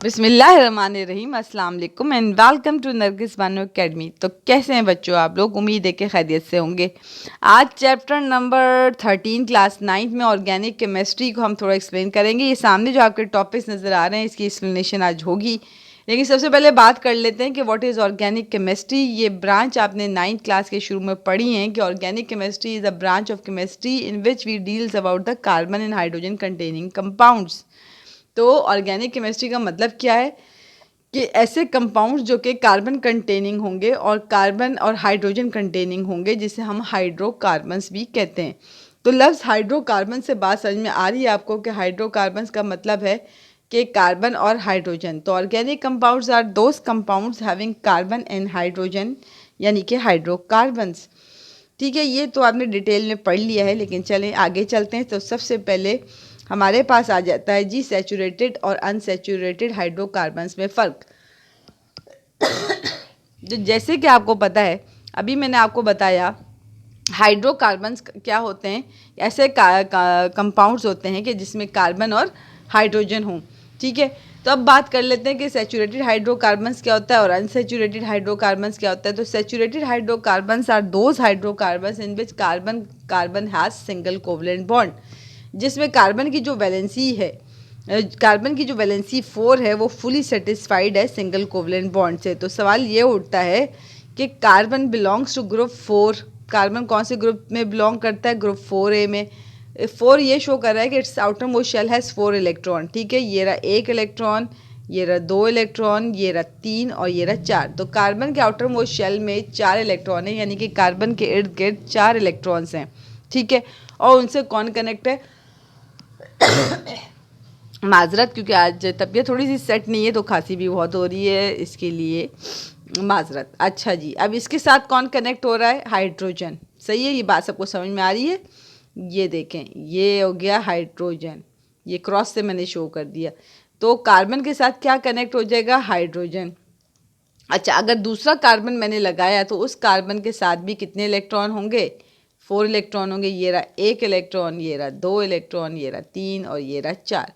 बिस्मिल्लाहिर्रहमानिर्रहीम, अस्सलाम वालेकुम and welcome to Nargis Bano Academy. तो कैसे हैं बच्चों आप लोग? उम्मीद है कि खैरियत से होंगे। आज चैप्टर नंबर 13 क्लास 9 में ऑर्गेनिक केमिस्ट्री को हम थोड़ा एक्सप्लेन करेंगे। ये सामने जो आपके टॉपिक्स नज़र आ रहे हैं इसकी एक्सप्लेनेशन आज होगी, लेकिन सबसे पहले बात कर लेते हैं कि व्हाट इज़ ऑर्गेनिक केमिस्ट्री। ये ब्रांच आपने 9th क्लास के शुरू में पढ़ी हैं कि organic chemistry is a branch of chemistry in which we deals about the carbon and hydrogen containing compounds. तो ऑर्गेनिक केमिस्ट्री का मतलब क्या है कि ऐसे कंपाउंड्स जो कि कार्बन कंटेनिंग होंगे और कार्बन और हाइड्रोजन कंटेनिंग होंगे, जिसे हम हाइड्रोकार्बन्स भी कहते हैं। तो लफ्ज़ हाइड्रोकार्बन से बात समझ में आ रही है आपको कि हाइड्रोकार्बन्स का मतलब है कि कार्बन और हाइड्रोजन। तो organic compounds are those compounds having carbon and hydrogen, यानी कि हाइड्रोकार्बन्स। ठीक है, ये तो आपने डिटेल में पढ़ लिया है, लेकिन चलें आगे चलते हैं। तो सबसे पहले हमारे पास आ जाता है जी सैचुरेटेड और अनसैचुरेटेड हाइड्रोकार्बन्स में फ़र्क। तो जैसे कि आपको पता है, अभी मैंने आपको बताया हाइड्रोकार्बन्स क्या होते हैं। ऐसे कंपाउंड्स होते हैं कि जिसमें कार्बन और हाइड्रोजन हों। ठीक है, तो अब बात कर लेते हैं कि सैचुरेटेड हाइड्रोकार्बन्स क्या होता है और अनसैचुरेटेड हाइड्रोकार्बन्स क्या होता है। तो saturated hydrocarbons are those hydrocarbons in which carbon has single covalent bond, जिसमें कार्बन की जो वैलेंसी है, कार्बन की जो वैलेंसी 4 है, वो फुली सेटिस्फाइड है सिंगल कोवलेंट बॉन्ड से। तो सवाल ये उठता है कि carbon belongs to group 4। Carbon कौन से ग्रुप में बिलोंग करता है? ग्रुप 4A में। 4 ये शो कर रहा है कि its outermost shell has 4 electron. ठीक है, ये रहा 1 इलेक्ट्रॉन, ये रहा 2 इलेक्ट्रॉन, ये रहा 3 और ये रहा 4। तो कार्बन के आउटर मोस्ट शेल में 4 इलेक्ट्रॉन है, यानी कि कार्बन के इर्द गिर्द 4 इलेक्ट्रॉन्स हैं। ठीक है, और उनसे कौन कनेक्ट है? माजरत, क्योंकि आज तबीयत थोड़ी सी सेट नहीं है तो खांसी भी बहुत हो रही है, इसके लिए माजरत। अच्छा जी, अब इसके साथ कौन कनेक्ट हो रहा है? हाइड्रोजन। सही है, ये बात सबको समझ में आ रही है? ये देखें, ये हो गया हाइड्रोजन, ये क्रॉस से मैंने शो कर दिया। तो कार्बन के साथ क्या कनेक्ट हो जाएगा? हाइड्रोजन। अच्छा, अगर दूसरा कार्बन मैंने लगाया तो उस कार्बन के साथ भी कितने इलेक्ट्रॉन होंगे? 4 इलेक्ट्रॉन होंगे। ये रहा 1 इलेक्ट्रॉन, ये रहा 2 इलेक्ट्रॉन, ये रहा 3 और ये रहा 4।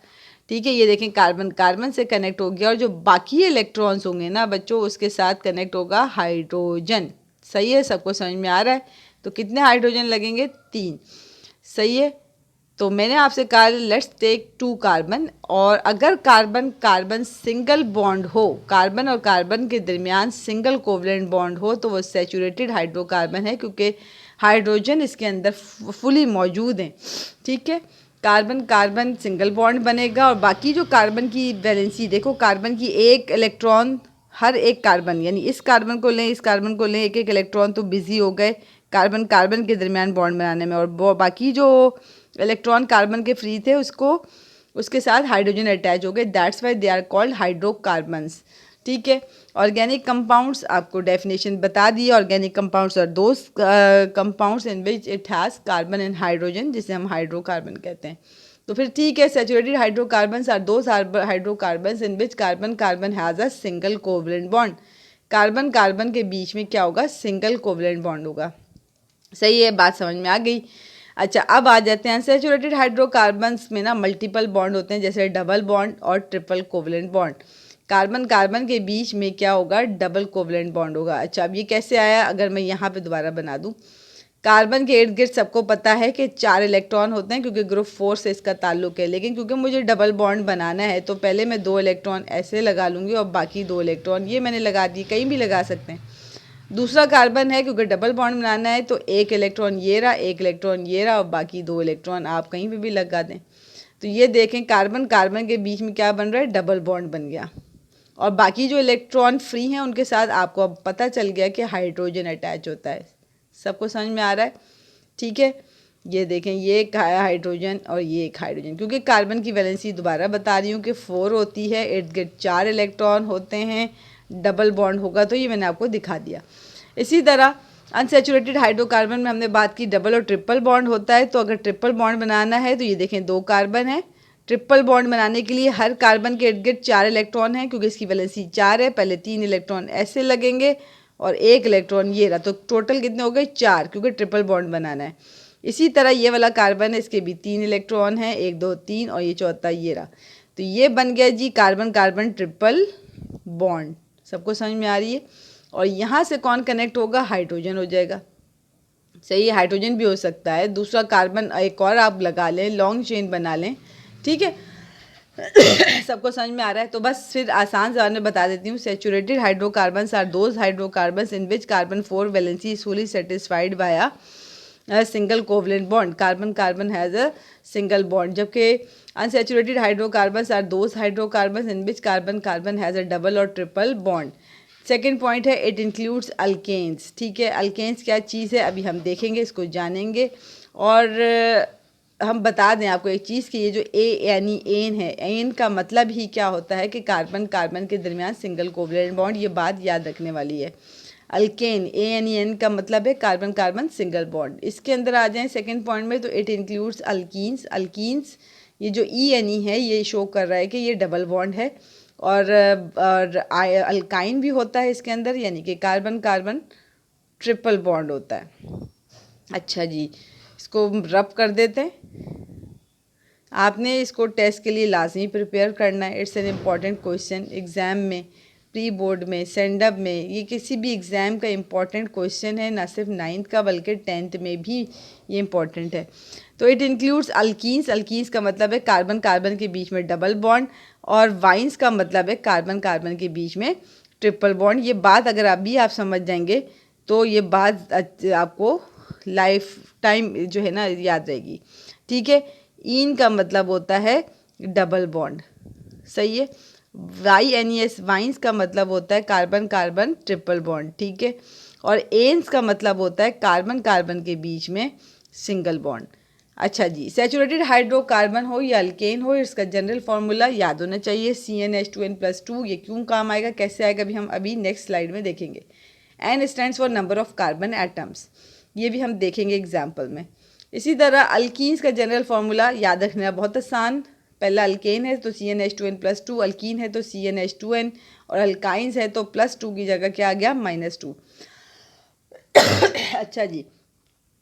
ठीक है, ये देखें कार्बन कार्बन से कनेक्ट हो गया, और जो बाकी इलेक्ट्रॉन्स होंगे ना बच्चों, उसके साथ कनेक्ट होगा हाइड्रोजन। सही है, सबको समझ में आ रहा है? तो कितने हाइड्रोजन लगेंगे? 3। सही है, तो मैंने आपसे कहा लेट्स टेक 2 कार्बन, और अगर कार्बन कार्बन सिंगल बॉन्ड हो, कार्बन और कार्बन के दरमियान सिंगल कोवलेंट बॉन्ड हो, तो वो सैचुरेटेड हाइड्रोकार्बन है, क्योंकि हाइड्रोजन इसके अंदर फुली मौजूद हैं। ठीक है, कार्बन कार्बन सिंगल बॉन्ड बनेगा, और बाकी जो कार्बन की वैलेंसी देखो, कार्बन की 1 इलेक्ट्रॉन, हर एक कार्बन, यानी इस कार्बन को लें, इस कार्बन को लें, एक एक इलेक्ट्रॉन तो बिजी हो गए कार्बन कार्बन के दरमियान बॉन्ड बनाने में, और बाकी जो इलेक्ट्रॉन कार्बन के फ्री थे उसको, उसके साथ हाइड्रोजन अटैच हो गए। That's why they are called hydrocarbons. ठीक है, ऑर्गेनिक कंपाउंड्स आपको डेफिनेशन बता दी। Organic compounds are those compounds in which it has carbon and hydrogen, जिसे हम हाइड्रोकार्बन कहते हैं। तो फिर ठीक है, saturated hydrocarbons are those hydrocarbons in which carbon carbon has a single covalent bond. Carbon carbon के बीच में क्या होगा? सिंगल कोवलेंट बॉन्ड होगा। सही है, बात समझ में आ गई। अच्छा, अब आ जाते हैं अनसैचुरेटेड हाइड्रोकार्बन्स में ना मल्टीपल बॉन्ड होते हैं, जैसे डबल बॉन्ड और triple covalent bond. Carbon carbon के बीच में क्या होगा? डबल कोवलेंट बॉन्ड होगा। अच्छा, अब ये कैसे आया? अगर मैं यहाँ पे दोबारा बना दूँ, कार्बन के इर्द गिर्द सबको पता है कि 4 इलेक्ट्रॉन होते हैं, क्योंकि ग्रुप 4 से इसका ताल्लुक है। लेकिन क्योंकि मुझे डबल बॉन्ड बनाना है, तो पहले मैं 2 इलेक्ट्रॉन ऐसे लगा लूँगी, और बाकी 2 इलेक्ट्रॉन ये मैंने लगा दी, कहीं भी लगा सकते हैं। दूसरा कार्बन है, क्योंकि डबल बॉन्ड बनाना है, तो 1 इलेक्ट्रॉन ये रहा, 1 इलेक्ट्रॉन ये रहा, और बाकी 2 इलेक्ट्रॉन आप कहीं पे भी लगा दें। तो ये देखें, कार्बन कार्बन के बीच में क्या बन रहा है? डबल बॉन्ड बन गया, और बाकी जो इलेक्ट्रॉन फ्री हैं उनके साथ आपको अब पता चल गया कि हाइड्रोजन अटैच होता है। सबको समझ में आ रहा है? ठीक है, ये देखें, ये एक हाइड्रोजन और ये एक हाइड्रोजन, क्योंकि कार्बन की वैलेंसी दोबारा बता रही हूँ कि 4 होती है, इर्द गिर्द 4 इलेक्ट्रॉन होते हैं, डबल बॉन्ड होगा, तो ये मैंने आपको दिखा दिया। इसी तरह अनसैचुरेटेड हाइड्रोकार्बन में हमने बात की डबल और ट्रिपल बॉन्ड होता है। तो अगर ट्रिपल बॉन्ड बनाना है, तो ये देखें 2 कार्बन है। ट्रिपल बॉन्ड बनाने के लिए हर कार्बन के इर्द गिर्द 4 इलेक्ट्रॉन है, क्योंकि इसकी वैलेंसी 4 है। पहले 3 इलेक्ट्रॉन ऐसे लगेंगे और 1 इलेक्ट्रॉन ये रहा, तो टोटल कितने हो गए? 4, क्योंकि ट्रिपल बॉन्ड बनाना है। इसी तरह ये वाला कार्बन है, इसके भी 3 इलेक्ट्रॉन है, 1 2 3, और ये चौथा ये रहा। तो ये बन गया जी कार्बन कार्बन ट्रिपल बॉन्ड। सबको समझ में आ रही है। और यहाँ से कौन कनेक्ट होगा, हाइड्रोजन हो जाएगा। सही है, हाइड्रोजन भी हो सकता है, दूसरा कार्बन एक और आप लगा लें, लॉन्ग चेन बना लें, ठीक है। सबको समझ में आ रहा है। तो बस फिर आसान ज़बान में बता देती हूँ। Saturated hydrocarbons are those hydrocarbons in which carbon 4 valency is fully satisfied by a single covalent bond. Carbon carbon has a single bond. जबकि unsaturated hydrocarbons are those hydrocarbons in which carbon carbon has a double और triple bond. Second point है it includes alkanes. ठीक है, alkanes क्या चीज़ है अभी हम देखेंगे, इसको जानेंगे। और हम बता दें आपको एक चीज़ कि ये जो ए यानी एन है, एन का मतलब ही क्या होता है कि कार्बन कार्बन के दरमियान सिंगल कोवलेंट बॉन्ड। ये बात याद रखने वाली है। अल्केन ए यानी एन का मतलब है कार्बन कार्बन सिंगल बॉन्ड। इसके अंदर आ जाएं सेकंड पॉइंट में, तो इट इंक्लूड्स अल्कीन्स। अल्कीन्स ये जो ई एन ई है ये शो कर रहा है कि ये डबल बॉन्ड है। और अल्काइन भी होता है इसके अंदर, यानी कि कार्बन कार्बन ट्रिपल बॉन्ड होता है। अच्छा जी, इसको रब कर देते हैं। आपने इसको टेस्ट के लिए लाजमी प्रिपेयर करना है। It's an important question exam में, प्री बोर्ड में, सेंडअप में, ये किसी भी एग्ज़ाम का इम्पॉर्टेंट क्वेश्चन है, ना सिर्फ 9th का बल्कि 10th में भी ये इम्पॉर्टेंट है। तो इट इंक्लूड्स अल्कीन्स। अल्कीन्स का मतलब है कार्बन कार्बन के बीच में डबल बॉन्ड, और वाइन्स का मतलब है कार्बन कार्बन के बीच में ट्रिपल बॉन्ड। ये बात अगर आप समझ जाएंगे तो ये बात आपको लाइफ टाइम जो है ना याद रहेगी। ठीक है, इन का मतलब होता है डबल बॉन्ड। सही है। YNES वाइन्स का मतलब होता है कार्बन कार्बन ट्रिपल बॉन्ड। ठीक है, और एन्स का मतलब होता है कार्बन कार्बन के बीच में सिंगल बॉन्ड। अच्छा जी, सैचुरेटेड हाइड्रोकार्बन हो या अल्केन हो, इसका जनरल फार्मूला याद होना चाहिए CnH2n+2। ये क्यों काम आएगा, कैसे आएगा, हम अभी नेक्स्ट स्लाइड में देखेंगे। N stands for number of carbon atoms, ये भी हम देखेंगे एग्जाम्पल में। इसी तरह अल्कीन्स का जनरल फार्मूला याद रखना बहुत आसान। पहला अल्केन है तो CnH2n+2, अल्कीन है तो CnH2n, और अल्काइंस है तो +2 की जगह क्या आ गया, -2। अच्छा जी,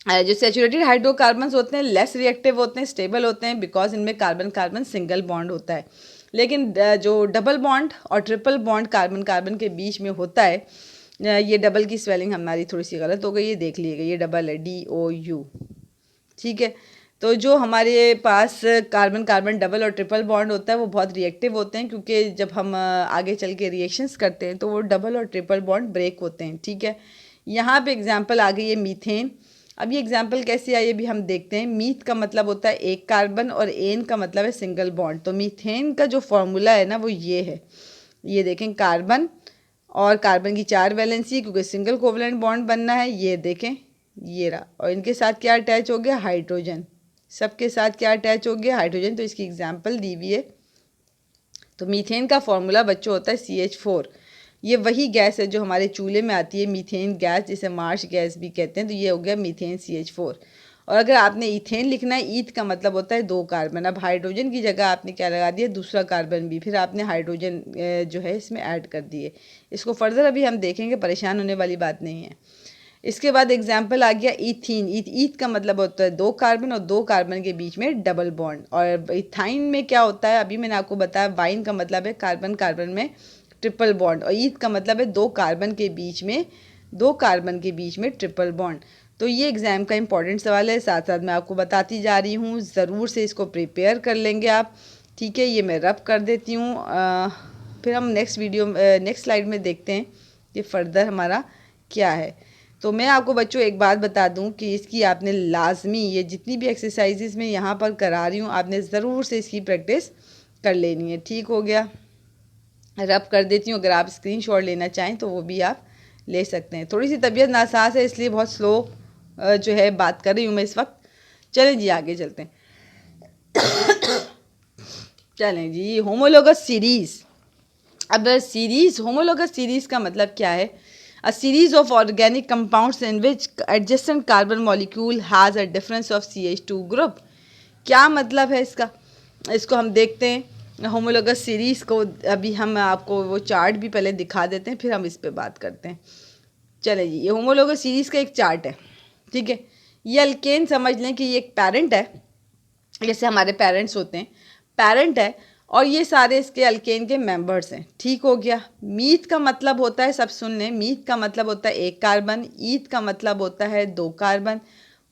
जो सैचुरेटेड हाइड्रोकार्बन्स होते हैं लेस रिएक्टिव होते हैं, स्टेबल होते हैं, बिकॉज इनमें कार्बन कार्बन सिंगल बॉन्ड होता है। लेकिन जो डबल बॉन्ड और ट्रिपल बॉन्ड कार्बन कार्बन के बीच में होता है, ये डबल की स्पेलिंग हमारी थोड़ी सी गलत हो गई, ये देख लीजिएगा, ये डबल है DOU। ठीक है, तो जो हमारे पास कार्बन कार्बन डबल और ट्रिपल बॉन्ड होता है वो बहुत रिएक्टिव होते हैं, क्योंकि जब हम आगे चल के रिएक्शंस करते हैं तो वो डबल और ट्रिपल बॉन्ड ब्रेक होते हैं। ठीक है, यहाँ पे एग्जांपल आ गई है मीथेन। अब ये एग्जांपल कैसे आई अभी हम देखते हैं। मीथ का मतलब होता है एक कार्बन और एन का मतलब है सिंगल बॉन्ड। तो मीथेन का जो फॉर्मूला है ना वो ये है, ये देखें, कार्बन और कार्बन की 4 वैलेंसी, क्योंकि सिंगल कोवलेंट बॉन्ड बनना है, ये देखें ये रहा, और इनके साथ क्या अटैच हो गया, हाइड्रोजन। सबके साथ क्या अटैच हो गया, हाइड्रोजन। तो इसकी एग्जांपल दी हुई है। तो मीथेन का फॉर्मूला बच्चों होता है CH4। ये वही गैस है जो हमारे चूल्हे में आती है, मीथेन गैस, जिसे मार्श गैस भी कहते हैं। तो ये हो गया मीथेन CH4। और अगर आपने ईथेन लिखना है, ईथ का मतलब होता है 2 कार्बन। अब हाइड्रोजन की जगह आपने क्या लगा दिया, दूसरा कार्बन भी, फिर आपने हाइड्रोजन जो है इसमें ऐड कर दिए। इसको फर्दर अभी हम देखेंगे, परेशान होने वाली बात नहीं है। इसके बाद एग्जाम्पल आ गया ईथीन। ईथ का मतलब होता है 2 कार्बन और 2 कार्बन के बीच में डबल बॉन्ड। और इथाइन में क्या होता है, अभी मैंने आपको बताया, वाइन का मतलब है कार्बन कार्बन में ट्रिपल बॉन्ड, और ईथ का मतलब है 2 कार्बन के बीच में ट्रिपल बॉन्ड। तो ये एग्ज़ाम का इंपॉर्टेंट सवाल है, साथ साथ मैं आपको बताती जा रही हूँ, ज़रूर से इसको प्रिपेयर कर लेंगे आप। ठीक है, ये मैं रब कर देती हूँ। फिर हम नेक्स्ट स्लाइड में देखते हैं कि फ़र्दर हमारा क्या है। तो मैं आपको बच्चों एक बात बता दूं कि इसकी आपने लाजमी, ये जितनी भी एक्सरसाइजेस मैं यहाँ पर करा रही हूँ, आपने ज़रूर से इसकी प्रैक्टिस कर लेनी है। ठीक हो गया, रब कर देती हूँ। अगर आप स्क्रीनशॉट लेना चाहें तो वो भी आप ले सकते हैं। थोड़ी सी तबीयत नासाज है, इसलिए बहुत स्लो जो है बात कर रही हूँ मैं इस वक्त। चलें जी, आगे चलते हैं। चलें जी, होमोलोगस सीरीज़। अब होमोलोगस सीरीज़ का मतलब क्या है, a series of organic compounds in which adjacent carbon molecule has a difference of CH2 group। क्या मतलब है इसका, इसको हम देखते हैं। होमोलोगस सीरीज़ को अभी हम आपको वो चार्ट भी पहले दिखा देते हैं, फिर हम इस पे बात करते हैं। चले जी, ये होमोलोगस सीरीज़ का एक चार्ट है। ठीक है, ये अल्केन समझ लें कि ये एक पेरेंट है, जैसे हमारे पेरेंट्स होते हैं, पेरेंट है, और ये सारे इसके अल्केन के मेंबर्स हैं। ठीक हो गया। मीथ का मतलब होता है, सब सुन लें, मीथ का मतलब होता है 1 कार्बन, ईथ का मतलब होता है 2 कार्बन,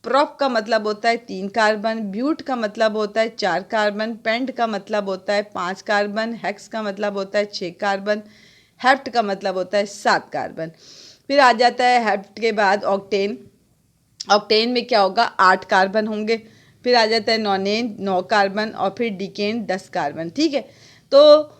प्रॉप का मतलब होता है 3 कार्बन, ब्यूट का मतलब होता है 4 कार्बन, पेंट का मतलब होता है 5 कार्बन, हेक्स का मतलब होता है 6 कार्बन, हेप्ट का मतलब होता है 7 कार्बन। फिर आ जाता है हेप्ट के बाद ऑक्टेन। ऑक्टेन में क्या होगा, 8 कार्बन होंगे। फिर आ जाता है नॉनेन, 9 कार्बन, और फिर डिकेन 10 कार्बन। ठीक है। तो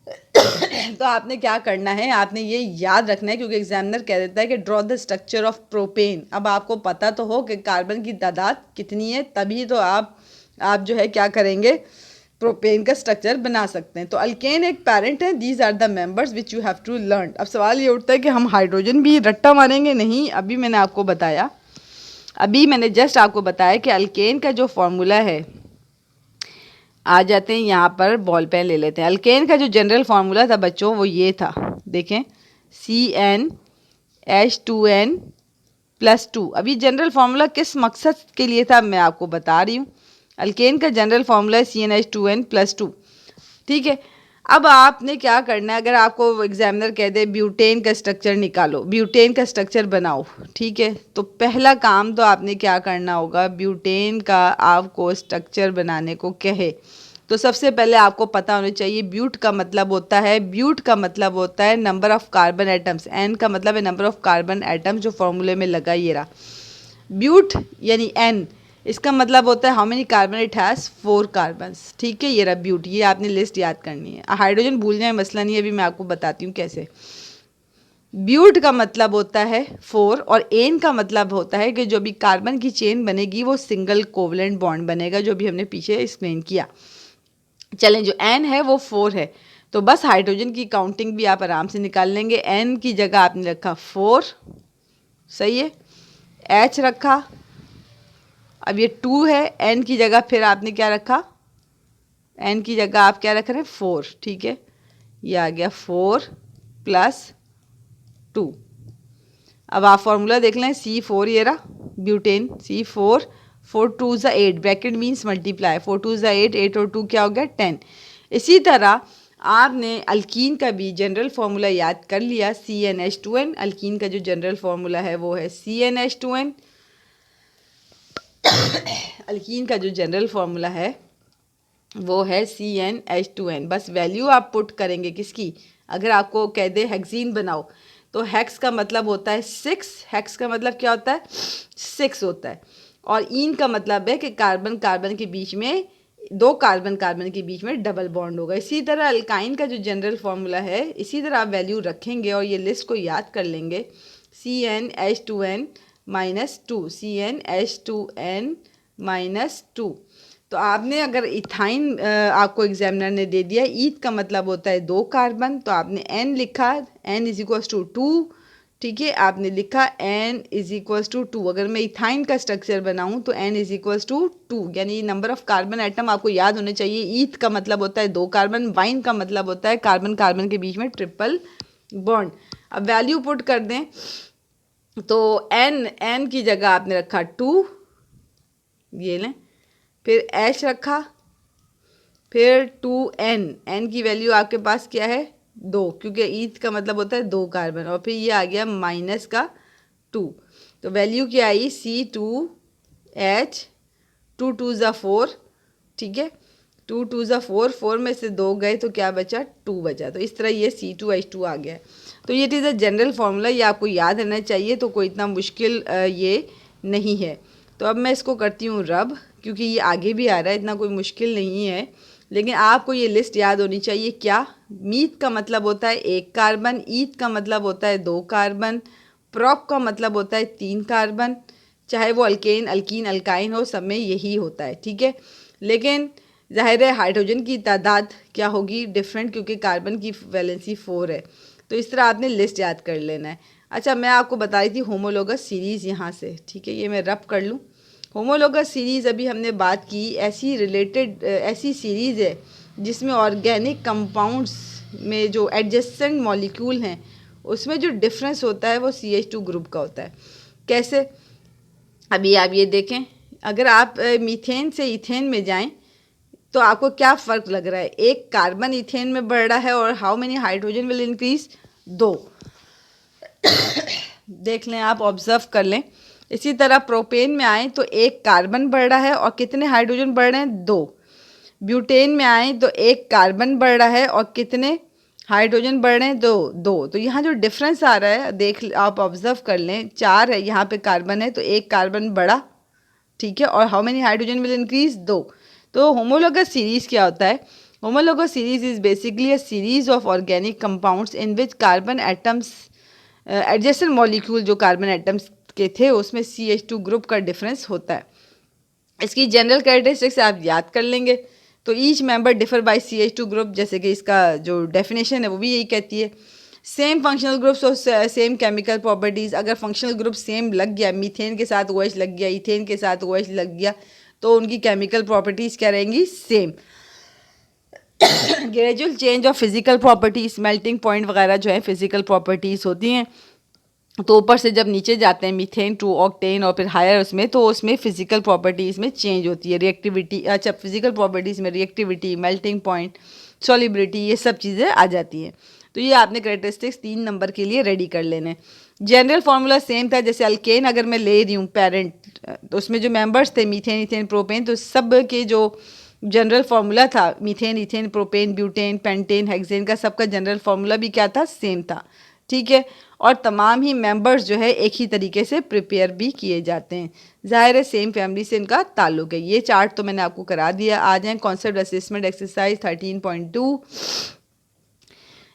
तो आपने क्या करना है, आपने ये याद रखना है, क्योंकि एग्जामिनर कह देता है कि draw the structure of propane. अब आपको पता तो हो कि कार्बन की तादाद कितनी है, तभी तो आप जो है क्या करेंगे, प्रोपेन का स्ट्रक्चर बना सकते हैं। तो अल्केन एक पेरेंट है, these are the members which you have to learn. अब सवाल ये उठता है कि हम हाइड्रोजन भी रट्टा मारेंगे? नहीं, अभी मैंने आपको बताया, अभी मैंने जस्ट आपको बताया कि अल्केन का जो फॉर्मूला है, आ जाते हैं यहाँ पर, बॉल पेन ले लेते हैं। अल्केन का जो जनरल फार्मूला था बच्चों, वो ये था, देखें, CnH2n+2। अब ये जनरल फार्मूला किस मकसद के लिए था मैं आपको बता रही हूँ। अल्केन का जनरल फार्मूला है CnH2n+2। ठीक है। अब आपने क्या करना है, अगर आपको एग्जामिनर कह दे ब्यूटेन का स्ट्रक्चर निकालो, ब्यूटेन का स्ट्रक्चर बनाओ, ठीक है, तो पहला काम तो आपने क्या करना होगा, ब्यूटेन का आपको स्ट्रक्चर बनाने को कहे तो सबसे पहले आपको पता होना चाहिए ब्यूट का मतलब होता है, ब्यूट का मतलब होता है number of carbon atoms, N का मतलब है नंबर ऑफ कार्बन एटम्स, जो फॉर्मूले में लगा ये रहा। ब्यूट यानी एन, इसका मतलब होता है how many carbon it has, 4 carbons. ठीक है, ये रहा ब्यूट, ये आपने लिस्ट याद करनी है। हाइड्रोजन भूल जाए मसला नहीं है, अभी मैं आपको बताती हूँ कैसे। ब्यूट का मतलब होता है 4 और एन का मतलब होता है कि जो भी कार्बन की चेन बनेगी वो सिंगल कोवलेंट बॉन्ड बनेगा, जो भी हमने पीछे एक्सप्लेन किया। चलें, जो एन है वो 4 है, तो बस हाइड्रोजन की काउंटिंग भी आप आराम से निकाल लेंगे। एन की जगह आपने रखा 4, सही है, एच रखा, अब ये 2 है, एन की जगह फिर आपने क्या रखा, एन की जगह आप क्या रख रहे हैं, 4। ठीक है, ये आ गया 4+2। अब आप फॉर्मूला देख लें, C4 ये रहा ब्यूटेन, C4, 4 2 ज़ा 8, ब्रैकेट मीन्स मल्टीप्लाई, 4 2 ज़ा 8, 8 और 2 क्या हो गया 10। इसी तरह आपने अल्कीन का भी जनरल फार्मूला याद कर लिया, CnH2n। अल्कीन का जो जनरल फार्मूला है वो है CnH2n। अल्कीन का जो जनरल फार्मूला है वो है CnH2n। बस वैल्यू आप पुट करेंगे किसकी, अगर आपको कह दे हेक्सीन बनाओ तो हेक्स का मतलब होता है 6, हेक्स का मतलब क्या होता है 6 होता है, और इन का मतलब है कि कार्बन कार्बन के बीच में, 2 कार्बन कार्बन के बीच में डबल बॉन्ड होगा। इसी तरह अल्काइन का जो जनरल फार्मूला है, इसी तरह आप वैल्यू रखेंगे और ये लिस्ट को याद कर लेंगे, CnH2n-2, CnH2n-2। तो आपने अगर इथाइन आपको एग्जामिनर ने दे दिया, ईथ का मतलब होता है 2 कार्बन, तो आपने n लिखा, n=2। ठीक है, आपने लिखा n=2। अगर मैं इथाइन का स्ट्रक्चर बनाऊं तो n=2, यानी नंबर ऑफ कार्बन एटम आपको याद होने चाहिए। ईथ का मतलब होता है 2 कार्बन, वाइन का मतलब होता है कार्बन कार्बन के बीच में ट्रिपल बॉन्ड। अब वैल्यू पुट कर दें तो n की जगह आपने रखा 2, ये लें, फिर H रखा, फिर 2n की वैल्यू आपके पास क्या है 2, क्योंकि ईथ का मतलब होता है 2 कार्बन, और फिर ये आ गया माइनस का 2, तो वैल्यू क्या आई C2H, 2 2 ज़ा 4। ठीक है, 2 2 ज़ा 4, 4 में से 2 गए तो क्या बचा, 2 बचा, तो इस तरह ये C2H2 आ गया। तो ये इज़ अ जनरल फार्मूला, ये आपको याद रहना चाहिए, तो कोई इतना मुश्किल ये नहीं है। तो अब मैं इसको करती हूँ रब, क्योंकि ये आगे भी आ रहा है, इतना कोई मुश्किल नहीं है, लेकिन आपको ये लिस्ट याद होनी चाहिए। क्या, मीथ का मतलब होता है 1 कार्बन, ईथ का मतलब होता है 2 कार्बन, प्रॉप का मतलब होता है 3 कार्बन, चाहे वो अल्केन अल्कीन अल्काइन हो, सब में यही होता है। ठीक है, लेकिन जाहिर है हाइड्रोजन की तादाद क्या होगी, डिफरेंट, क्योंकि कार्बन की वैलेंसी 4 है। तो इस तरह आपने लिस्ट याद कर लेना है। अच्छा, मैं आपको बता रही थी होमोलोगस सीरीज़ यहाँ से, ठीक है, ये मैं रब कर लूँ। होमोलोगस सीरीज़ अभी हमने बात की, ऐसी सीरीज़ है जिसमें ऑर्गेनिक कंपाउंड्स में जो एडजेसेंट मॉलिक्यूल हैं उसमें जो डिफरेंस होता है वो CH2 ग्रुप का होता है। कैसे, अभी आप ये देखें, अगर आप मीथेन से इथेन में जाएं, तो आपको क्या फ़र्क लग रहा है? एक कार्बन इथेन में बढ़ रहा है और how many hydrogen will increase? 2। देख लें आप, ऑब्जर्व कर लें। इसी तरह प्रोपेन में आए तो एक कार्बन बढ़ रहा है और कितने हाइड्रोजन बढ़ रहे हैं? 2। ब्यूटेन में आए तो एक कार्बन बढ़ रहा है और कितने हाइड्रोजन बढ़ रहे हैं? 2। तो यहाँ जो डिफरेंस आ रहा है, देख आप ऑब्जर्व कर लें, 4 है, यहाँ पे कार्बन है तो एक कार्बन बढ़ा, ठीक है, और how many hydrogen will increase? 2। तो होमोलोगस सीरीज क्या होता है? Homologous series is basically a series of organic compounds in which carbon atoms adjacent molecule जो कार्बन एटम्स के थे उसमें CH2 ग्रुप का डिफरेंस होता है। इसकी जनरल कैरेक्टरिस्टिक्स आप याद कर लेंगे। तो each member differ by CH2 group, जैसे कि इसका जो डेफिनेशन है वो भी यही कहती है। सेम फंक्शनल ग्रुप्स और सेम केमिकल प्रॉपर्टीज़। अगर फंक्शनल ग्रुप सेम लग गया, मीथेन के साथ OH लग गया, इथेन के साथ OH लग गया, तो उनकी केमिकल प्रॉपर्टीज़ क्या रहेंगी? Same. Gradual change of physical properties, melting point वगैरह जो है फिजिकल प्रॉपर्टीज़ होती हैं। तो ऊपर से जब नीचे जाते हैं मीथेन टू ऑक्टेन और फिर हायर उसमें, तो उसमें फिजिकल प्रॉपर्टीज़ में चेंज होती है, रिएक्टिविटी, अच्छा फिजिकल प्रॉपर्टीज़ में रिएक्टिविटी, मेल्टिंग पॉइंट, सॉलिबिलिटी, ये सब चीज़ें आ जाती हैं। तो ये आपने कैरेक्टरिस्टिक्स 3 नंबर के लिए रेडी कर लेने। जनरल फार्मूला सेम था, जैसे अल्केन अगर मैं ले रही हूँ पेरेंट, तो उसमें जो मेंबर्स थे मीथेन, इथेन, प्रोपेन, तो सब के जो जनरल फार्मूला था, methane, ethane, propane, butane, pentane, hexane का सबका जनरल फार्मूला भी क्या था? सेम था, ठीक है। और तमाम ही मेंबर्स जो है एक ही तरीके से प्रिपेयर भी किए जाते हैं। ज़ाहिर है सेम फैमिली से इनका ताल्लुक है। ये चार्ट तो मैंने आपको करा दिया। आ जाएँ कॉन्सेप्ट असेसमेंट एक्सरसाइज 13.2।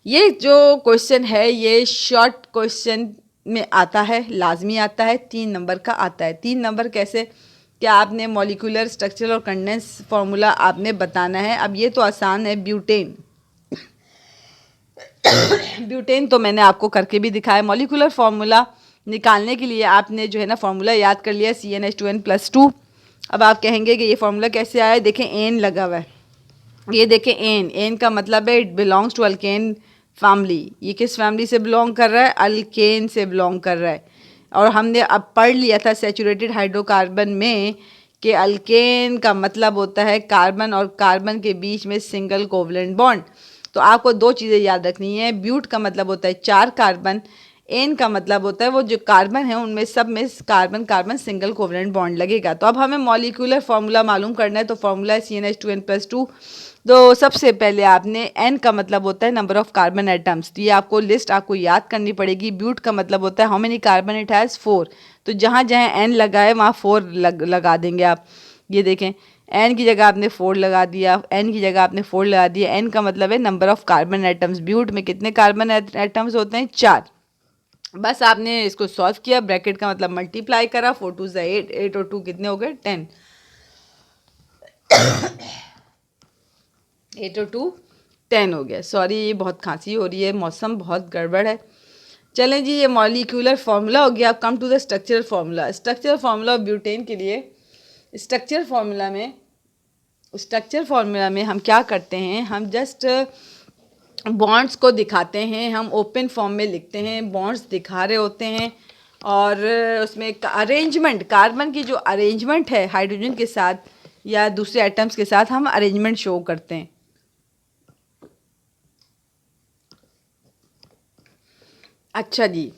ये जो क्वेश्चन है ये शॉर्ट क्वेश्चन में आता है, लाजमी आता है, 3 नंबर का आता है। 3 नंबर कैसे? क्या आपने मॉलिक्यूलर स्ट्रक्चर और कंडेंस फार्मूला आपने बताना है। अब ये तो आसान है, ब्यूटेन। ब्यूटेन तो मैंने आपको करके भी दिखाया। मॉलिक्यूलर फार्मूला निकालने के लिए आपने जो है ना फार्मूला याद कर लिया, CnH2n+2। अब आप कहेंगे कि ये फार्मूला कैसे आया? देखें एन लगा हुआ है, ये देखें एन का मतलब है it belongs to alkane family. ये किस फैमिली से बिलोंग कर रहा है? अल्केन से बिलोंग कर रहा है। और हमने अब पढ़ लिया था सैचुरेटेड हाइड्रोकार्बन में कि अल्केन का मतलब होता है कार्बन और कार्बन के बीच में सिंगल कोवलेंट बॉन्ड। तो आपको 2 चीज़ें याद रखनी है। ब्यूट का मतलब होता है 4 कार्बन, एन का मतलब होता है वो जो कार्बन है उनमें सब में carbon carbon single covalent bond लगेगा। तो अब हमें मॉलिक्यूलर फार्मूला मालूम करना है। तो फार्मूला है CnH2n+2। तो सबसे पहले आपने एन का मतलब होता है नंबर ऑफ कार्बन एटम्स, तो ये आपको लिस्ट आपको याद करनी पड़ेगी। ब्यूट का मतलब होता है how many carbon it has? 4। तो जहाँ जहाँ एन लगा है वहाँ 4 लगा देंगे आप। ये देखें एन की जगह आपने 4 लगा दिया, एन की जगह आपने 4 लगा दिया। एन का मतलब है number of carbon atoms. But में कितने कार्बन एटम्स होते हैं? 4। बस आपने इसको सॉल्व किया, ब्रैकेट का मतलब मल्टीप्लाई करा, 4 2 8, 8 और 2 कितने हो गए? 10। 8 और 2 10 हो गया। सॉरी ये बहुत खांसी हो रही है, मौसम बहुत गड़बड़ है। चलें जी, ये मॉलिक्यूलर फार्मूला हो गया। अब come to the structural formula. Structural formula of butane के लिए स्ट्रक्चर फार्मूला में हम क्या करते हैं? हम जस्ट बॉन्ड्स को दिखाते हैं, हम ओपन फॉर्म में लिखते हैं, बॉन्ड्स दिखा रहे होते हैं और उसमें अरेंजमेंट, कार्बन की जो अरेंजमेंट है हाइड्रोजन के साथ या दूसरे एटम्स के साथ, हम अरेंजमेंट शो करते हैं। अच्छा जी,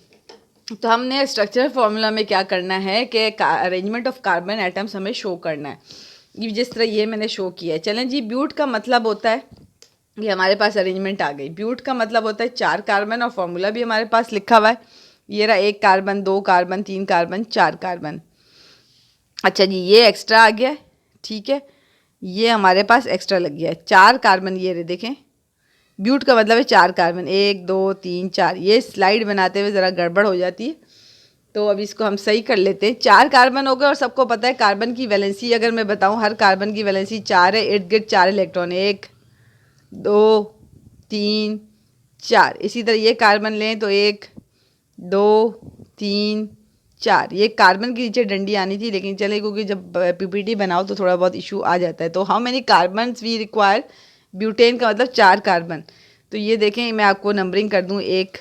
तो हमने स्ट्रक्चरल फार्मूला में क्या करना है कि अरेंजमेंट ऑफ कार्बन एटम्स हमें शो करना है। ये जिस तरह ये मैंने शो किया है। चलें जी, ब्यूट का मतलब होता है, ये हमारे पास अरेंजमेंट आ गई। ब्यूट का मतलब होता है 4 कार्बन और फार्मूला भी हमारे पास लिखा हुआ है। ये रहा 1 कार्बन, 2 कार्बन, 3 कार्बन, 4 कार्बन। अच्छा जी, ये एक्स्ट्रा आ गया है, ठीक है, ये हमारे पास एक्स्ट्रा लग गया है 4 कार्बन। ये रहे देखें, ब्यूट का मतलब है 4 कार्बन, 1 2 3 4। ये स्लाइड बनाते हुए ज़रा गड़बड़ हो जाती है, तो अब इसको हम सही कर लेते हैं। 4 कार्बन हो गए और सबको पता है कार्बन की वैलेंसी अगर मैं बताऊं, हर कार्बन की वैलेंसी 4 है। इर्द गिर्द 4 इलेक्ट्रॉन, 1 2 3 4। इसी तरह ये कार्बन लें तो 1 2 3 4। ये कार्बन के नीचे डंडी आनी थी, लेकिन चले क्योंकि जब पीपीटी बनाओ तो थोड़ा बहुत इशू आ जाता है। तो how many carbon we require? Butane का मतलब 4 कार्बन। तो ये देखें, मैं आपको नंबरिंग कर दूं, 1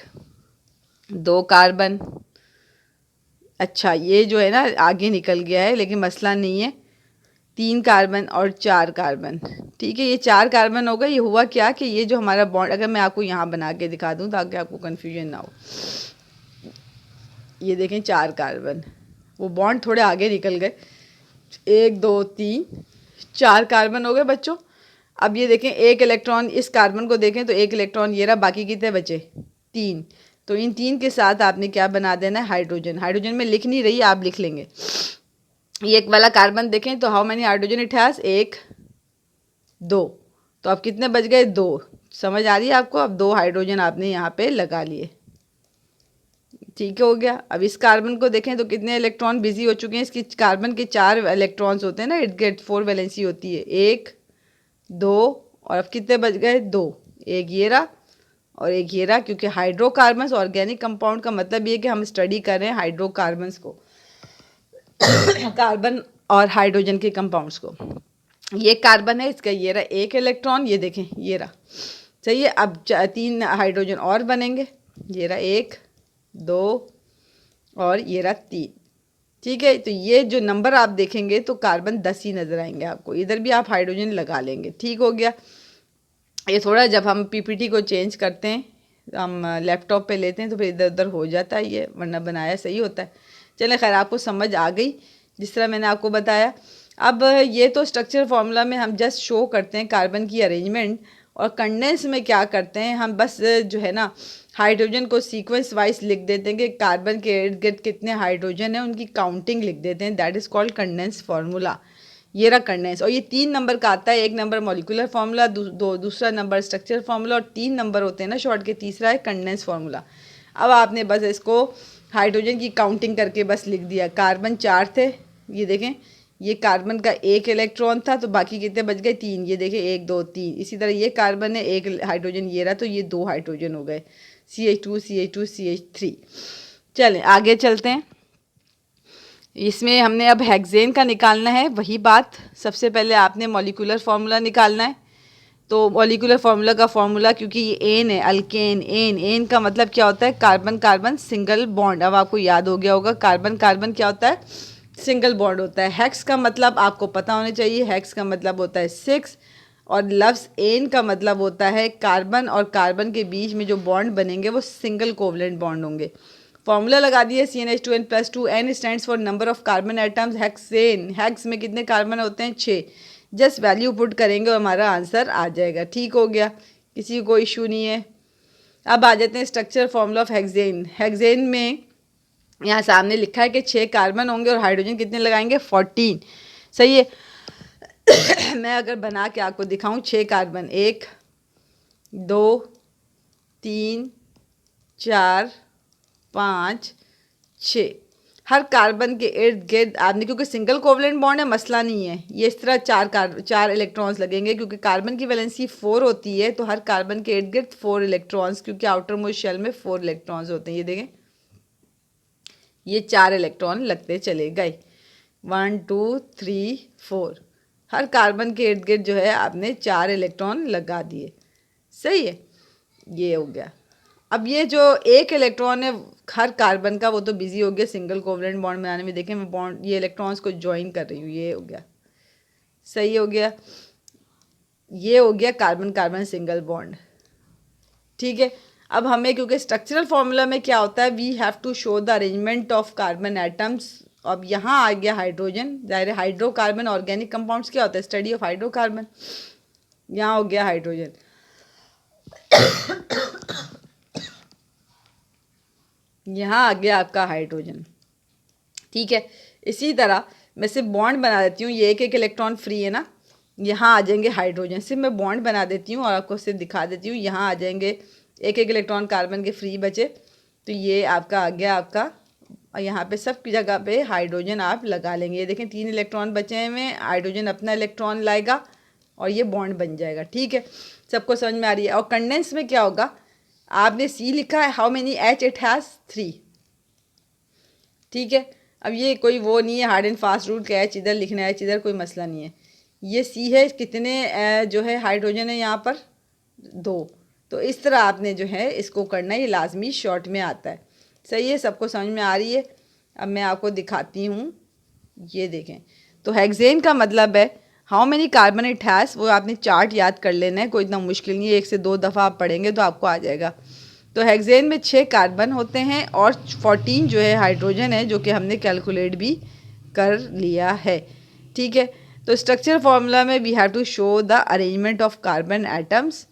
2 कार्बन। अच्छा, ये जो है ना आगे निकल गया है, लेकिन मसला नहीं है, 3 कार्बन और 4 कार्बन। ठीक है, ये 4 कार्बन हो गए। ये हुआ क्या कि ये जो हमारा बॉन्ड, अगर मैं आपको यहाँ बना के दिखा दूँ ताकि आपको कन्फ्यूजन ना हो, ये देखें 4 कार्बन, वो बॉन्ड थोड़े आगे निकल गए, 1 2 3 4 कार्बन हो गए बच्चों। अब ये देखें एक इलेक्ट्रॉन, इस कार्बन को देखें तो एक इलेक्ट्रॉन ये रहा, बाकी कितने बचे 3। तो इन 3 के साथ आपने क्या बना देना है, हाइड्रोजन। हाइड्रोजन में लिख नहीं रही, आप लिख लेंगे। ये एक वाला कार्बन देखें तो how many hydrogen it has, 1 2। तो अब कितने बच गए, 2। समझ आ रही है आपको? अब 2 हाइड्रोजन आपने यहाँ पे लगा लिए। ठीक हो गया। अब इस कार्बन को देखें तो कितने इलेक्ट्रॉन बिजी हो चुके हैं। इसकी कार्बन के 4 इलेक्ट्रॉन्स होते हैं ना, इट गेट 4 वैलेंसी होती है, 1 2 और अब कितने बच गए, 2। एक ये रहा और एक ये रहा, क्योंकि हाइड्रोकार्बन्स ऑर्गेनिक कंपाउंड का मतलब ये कि हम स्टडी कर रहे हैं हाइड्रोकार्बन्स को, कार्बन और हाइड्रोजन के कंपाउंड्स को। ये कार्बन है, इसका ये रहा एक इलेक्ट्रॉन, ये देखें ये रहा। सही है। अब 3 हाइड्रोजन और बनेंगे, ये रहा 1 2 और ये रहा 3। ठीक है, तो ये जो नंबर आप देखेंगे तो कार्बन 10 ही नज़र आएंगे आपको। इधर भी आप हाइड्रोजन लगा लेंगे। ठीक हो गया। ये थोड़ा जब हम पीपीटी को चेंज करते हैं, हम लैपटॉप पे लेते हैं तो फिर इधर उधर हो जाता है ये, वरना बनाया सही होता है। चलें, खैर आपको समझ आ गई जिस तरह मैंने आपको बताया। अब ये तो स्ट्रक्चर फार्मूला में हम जस्ट शो करते हैं कार्बन की अरेंजमेंट, और कंडेंस में क्या करते हैं हम, बस जो है ना हाइड्रोजन को सीक्वेंस वाइज लिख देते हैं कि कार्बन के इर्द गिर्द कितने हाइड्रोजन हैं, उनकी काउंटिंग लिख देते हैं। That is called condense formula. ये रहा कंडेंस, और ये 3 नंबर का आता है। 1 नंबर मॉलिक्यूलर फार्मूला, दूसरा नंबर स्ट्रक्चर फार्मूला, और 3 नंबर होते हैं ना शॉर्ट के, तीसरा है कंडेंस फार्मूला। अब आपने बस इसको हाइड्रोजन की काउंटिंग करके बस लिख दिया। कार्बन 4 थे, ये देखें ये कार्बन का 1 इलेक्ट्रॉन था, तो बाकी कितने बच गए, 3। ये देखें 1 2 3। इसी तरह ये कार्बन है, 1 हाइड्रोजन ये रहा, तो ये 2 हाइड्रोजन हो गए, CH2 CH2 CH3। चलें आगे चलते हैं। इसमें हमने अब हेक्सेन का निकालना है। वही बात, सबसे पहले आपने मॉलिक्यूलर फार्मूला निकालना है। तो मॉलिक्यूलर फार्मूला का फार्मूला, क्योंकि ये एन है, अल्केन, एन का मतलब क्या होता है, कार्बन कार्बन सिंगल बॉन्ड। अब आपको याद हो गया होगा कार्बन कार्बन क्या होता है, सिंगल बॉन्ड होता है। हेक्स का मतलब आपको पता होना चाहिए, हेक्स का मतलब होता है 6, और लफ्ज़ एन का मतलब होता है कार्बन और कार्बन के बीच में जो बॉन्ड बनेंगे वो सिंगल कोवलेंट बॉन्ड होंगे। फॉर्मूला लगा दिए, CnH2n+2, n stands for number of carbon atoms. Hexane, hex में कितने कार्बन होते हैं, 6। जस्ट वैल्यू पुट करेंगे और हमारा आंसर आ जाएगा। ठीक हो गया, किसी को कोई इशू नहीं है। अब आ जाते हैं structure formula of hexane. Hexane में यहाँ सामने लिखा है कि 6 कार्बन होंगे और हाइड्रोजन कितने लगाएंगे, 14। सही है। मैं अगर बना के आपको दिखाऊं, 6 कार्बन, 1 2 3 4 5 6, हर कार्बन के इर्द गिर्द आपने, क्योंकि सिंगल कोवलेंट बॉन्ड है मसला नहीं है, ये इस तरह 4 इलेक्ट्रॉन्स लगेंगे, क्योंकि कार्बन की वैलेंसी 4 होती है, तो हर कार्बन के इर्द गिर्द 4 इलेक्ट्रॉन्स, क्योंकि आउटर मोस्ट शेल में 4 इलेक्ट्रॉन्स होते हैं। ये देखें ये 4 इलेक्ट्रॉन लगते चले गए, 1 2 3 4, हर कार्बन के इर्द गिर्द जो है आपने 4 इलेक्ट्रॉन लगा दिए। सही है, ये हो गया। अब ये जो 1 इलेक्ट्रॉन है हर कार्बन का, वो तो बिजी हो गया सिंगल कोवलेंट बॉन्ड बनाने में। देखें मैं बॉन्ड, ये इलेक्ट्रॉन्स को ज्वाइन कर रही हूँ, ये हो गया। सही हो गया, ये हो गया कार्बन कार्बन सिंगल बॉन्ड। ठीक है, अब हमें, क्योंकि स्ट्रक्चरल फार्मूला में क्या होता है, we have to show the arrangement of carbon atoms. अब यहाँ आ गया हाइड्रोजन, ज़ाहिर हाइड्रोकार्बन ऑर्गेनिक कंपाउंड्स क्या होता है, स्टडी ऑफ हाइड्रोकार्बन। यहाँ हो गया हाइड्रोजन। यहाँ आ गया आपका हाइड्रोजन। ठीक है, इसी तरह मैं सिर्फ बॉन्ड बना देती हूँ, ये एक इलेक्ट्रॉन फ्री है ना, यहाँ आ जाएंगे हाइड्रोजन। सिर्फ मैं बॉन्ड बना देती हूँ और आपको सिर्फ दिखा देती हूँ, यहाँ आ जाएंगे एक इलेक्ट्रॉन कार्बन के फ्री बचे, तो ये आपका आ गया आपका, यहाँ पे सब की जगह पे हाइड्रोजन आप लगा लेंगे। ये देखें 3 इलेक्ट्रॉन बचे हुए, हाइड्रोजन अपना इलेक्ट्रॉन लाएगा और ये बॉन्ड बन जाएगा। ठीक है, सबको समझ में आ रही है। और कंडेंस में क्या होगा, आपने C लिखा है, how many H it has, 3। ठीक है, अब ये कोई वो नहीं है हार्ड एंड फास्ट रूल के H इधर लिखना है, H इधर, कोई मसला नहीं है। ये C है, कितने जो है हाइड्रोजन है यहाँ पर, 2। तो इस तरह आपने जो है इसको करना है, ये लाजमी शॉर्ट में आता है। सही है, सबको समझ में आ रही है। अब मैं आपको दिखाती हूँ, ये देखें तो हेक्सेन का मतलब है how many carbon it has, वो आपने चार्ट याद कर लेना है, कोई इतना मुश्किल नहीं है, 1 से 2 दफ़ा आप पढ़ेंगे तो आपको आ जाएगा। तो हेक्सेन में 6 कार्बन होते हैं और 14 जो है हाइड्रोजन है, जो कि हमने कैलकुलेट भी कर लिया है। ठीक है, तो स्ट्रक्चर फार्मूला में we have to show the arrangement of carbon atoms,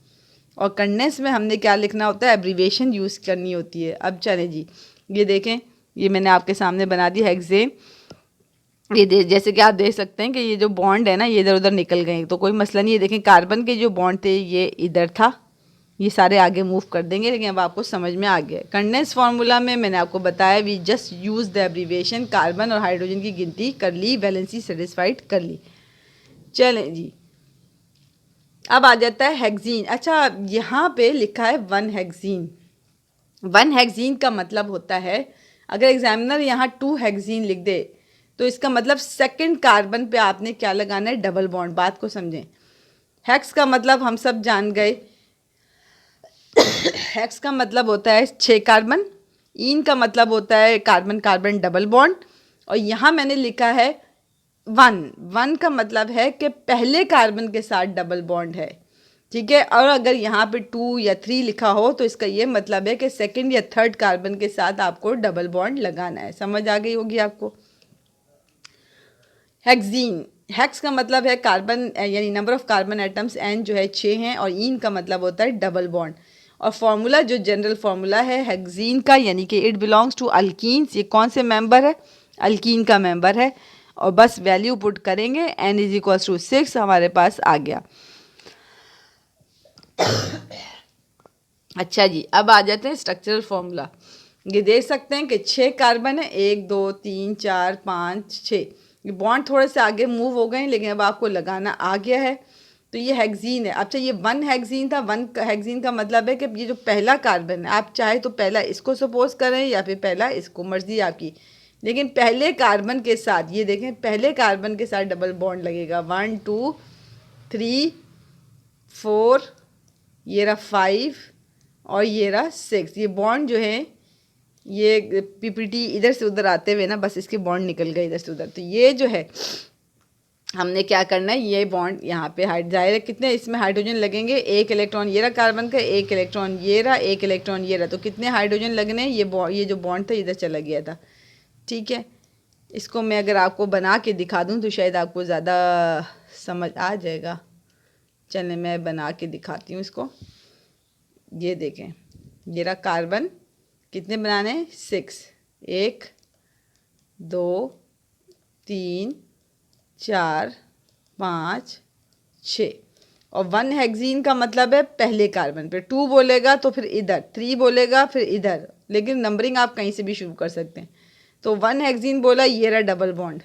और कंडेंस में हमने क्या लिखना होता है, एब्रीविएशन यूज़ करनी होती है। अब चलें जी, ये देखें, ये मैंने आपके सामने बना दी हेक्सेन। ये जैसे कि आप देख सकते हैं कि ये जो बॉन्ड है ना, ये इधर उधर निकल गए, तो कोई मसला नहीं है। देखें कार्बन के जो बॉन्ड थे ये इधर था, ये सारे आगे मूव कर देंगे, लेकिन अब आपको समझ में आ गया। कंडेंस फार्मूला में मैंने आपको बताया we just use the abbreviation, carbon और हाइड्रोजन की गिनती कर ली, वैलेंसी सेटिस्फाइड कर ली। चलें जी, अब आ जाता है हेक्सीन। अच्छा, यहाँ पे लिखा है 1 हेक्सीन। 1 हेक्सीन का मतलब होता है, अगर एग्जामिनर यहाँ 2 हेक्सीन लिख दे तो इसका मतलब सेकंड कार्बन पे आपने क्या लगाना है, डबल बॉन्ड। बात को समझें, हेक्स का मतलब हम सब जान गए, हेक्स का मतलब होता है 6 कार्बन, इन का मतलब होता है कार्बन कार्बन डबल बॉन्ड, और यहाँ मैंने लिखा है 1 का मतलब है कि पहले कार्बन के साथ डबल बॉन्ड है। ठीक है, और अगर यहाँ पे 2 या 3 लिखा हो तो इसका ये मतलब है कि सेकंड या थर्ड कार्बन के साथ आपको डबल बॉन्ड लगाना है। समझ आ गई होगी आपको। हेक्सीन, हेक्स का मतलब है कार्बन यानी number of carbon atoms, N जो है 6 हैं, और इन का मतलब होता है डबल बॉन्ड। और फार्मूला जो जनरल फार्मूला है हेक्सीन का, यानी कि इट बिलोंग्स टू अल्कीन्स, ये कौन से मेंबर है, अल्कीन का मेंबर है। और बस वैल्यू पुट करेंगे, n इज इक्वल्स टू 6 हमारे पास आ गया। अच्छा जी, अब आ जाते हैं स्ट्रक्चरल फार्मूला। ये देख सकते हैं कि 6 कार्बन है, 1 2 3 4 5 6, ये बॉन्ड थोड़े से आगे मूव हो गए, लेकिन अब आपको लगाना आ गया है। तो ये हेक्सीन है। अच्छा, ये 1 हेक्सीन था। 1 हेक्सीन का मतलब है कि ये जो पहला कार्बन है, आप चाहे तो पहला इसको सपोज करें या फिर पहला इसको, मर्जी आपकी, लेकिन पहले कार्बन के साथ, ये देखें, पहले कार्बन के साथ डबल बॉन्ड लगेगा। 1 2 3 4, ये रहा 5 और ये रहा 6। ये बॉन्ड जो है, ये पीपीटी इधर से उधर आते हुए ना, बस इसके बॉन्ड निकल गए इधर से उधर। तो ये जो है हमने क्या करना है, ये बॉन्ड यहाँ पे जाहिर है कितने इसमें हाइड्रोजन लगेंगे, 1 इलेक्ट्रॉन ये रहा कार्बन का, 1 इलेक्ट्रॉन ये रहा, 1 इलेक्ट्रॉन ये रहा, तो कितने हाइड्रोजन लगने, ये जो बॉन्ड था इधर चला गया था। ठीक है, इसको मैं अगर आपको बना के दिखा दूँ तो शायद आपको ज़्यादा समझ आ जाएगा। चलें मैं बना के दिखाती हूँ इसको। ये देखें, ये रहा कार्बन, कितने बनाने हैं, 6, 1 2 3 4 5 6, और 1 हेक्सीन का मतलब है पहले कार्बन पे। 2 बोलेगा तो फिर इधर, 3 बोलेगा फिर इधर, लेकिन नंबरिंग आप कहीं से भी शुरू कर सकते हैं। तो 1 हेक्सीन बोला, ये रहा डबल बॉन्ड,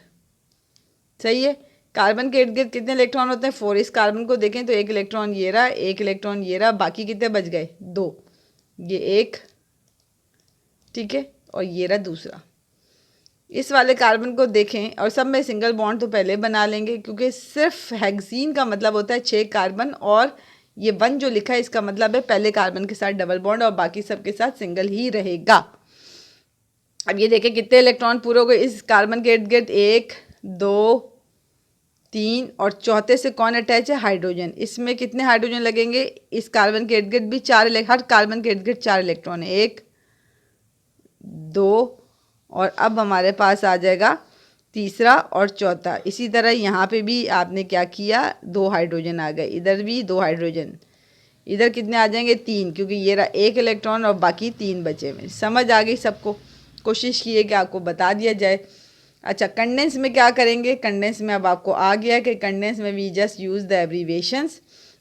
सही है। कार्बन के इर्द गिर्द कितने इलेक्ट्रॉन होते हैं, 4। इस कार्बन को देखें तो 1 इलेक्ट्रॉन ये रहा, 1 इलेक्ट्रॉन ये रहा, बाकी कितने बच गए, 2, ये 1, ठीक है, और ये रहा दूसरा। इस वाले कार्बन को देखें, और सब में सिंगल बॉन्ड तो पहले बना लेंगे, क्योंकि सिर्फ हेक्सीन का मतलब होता है 6 कार्बन, और ये 1 जो लिखा है इसका मतलब है पहले कार्बन के साथ डबल बॉन्ड, और बाकी सब के साथ सिंगल ही रहेगा। अब ये देखें कितने इलेक्ट्रॉन पूरे हो गए इस कार्बन के इर्द गिर्द, 1 2 3, और चौथे से कौन अटैच है, हाइड्रोजन। इसमें कितने हाइड्रोजन लगेंगे, इस कार्बन के इर्द गिर्द भी 4, हर कार्बन के इर्द गिर्द 4 इलेक्ट्रॉन है, 1 2, और अब हमारे पास आ जाएगा तीसरा और चौथा। इसी तरह यहाँ पे भी आपने क्या किया, 2 हाइड्रोजन आ गए, इधर भी 2 हाइड्रोजन, इधर कितने आ जाएंगे, 3, क्योंकि ये रहा 1 इलेक्ट्रॉन और बाकी 3 बचे हुए। समझ आ गई सबको, कोशिश की है कि आपको बता दिया जाए। अच्छा, कंडेंस में क्या करेंगे, कंडेंस में अब आपको आ गया कि कंडेंस में we just use the abbreviations,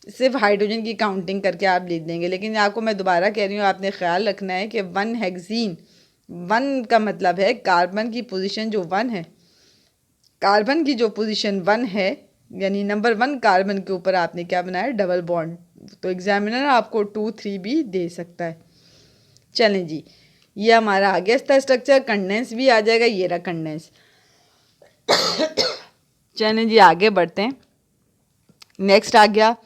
सिर्फ हाइड्रोजन की काउंटिंग करके आप लिख देंगे। लेकिन आपको मैं दोबारा कह रही हूँ, आपने ख्याल रखना है कि 1 हेक्सीन, 1 का मतलब है कार्बन की पोजीशन जो 1 है, कार्बन की जो पोजीशन 1 है, यानी नंबर 1 कार्बन के ऊपर आपने क्या बनाया, डबल बॉन्ड। तो एग्जामिनर आपको 2 3 भी दे सकता है। चलें जी, ये हमारा आ गया इसका स्ट्रक्चर। कंडेंस भी आ जाएगा, ये रहा कंडेंस। चलें जी आगे बढ़ते हैं। नेक्स्ट आ गया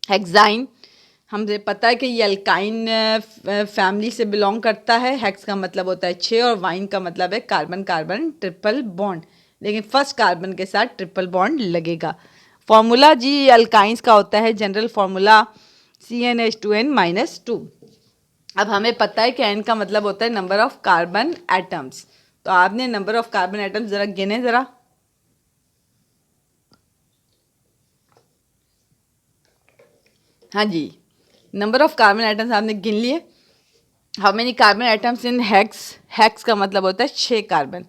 हेक्साइन। हमें पता है कि ये अल्काइन फैमिली से बिलोंग करता है। हेक्स का मतलब होता है 6 और वाइन का मतलब है कार्बन कार्बन ट्रिपल बॉन्ड। लेकिन फर्स्ट कार्बन के साथ ट्रिपल बॉन्ड लगेगा। फॉर्मूला जी अल्काइंस का होता है जनरल फॉर्मूला CnH2n-2। अब हमें पता है कि n का मतलब होता है नंबर ऑफ कार्बन एटम्स। तो आपने नंबर ऑफ कार्बन एटम्स ज़रा गिने ज़रा। हाँ जी, नंबर ऑफ कार्बन एटम्स आपने गिन लिए। How many carbon atoms in hex? Hex का मतलब होता है 6 कार्बन।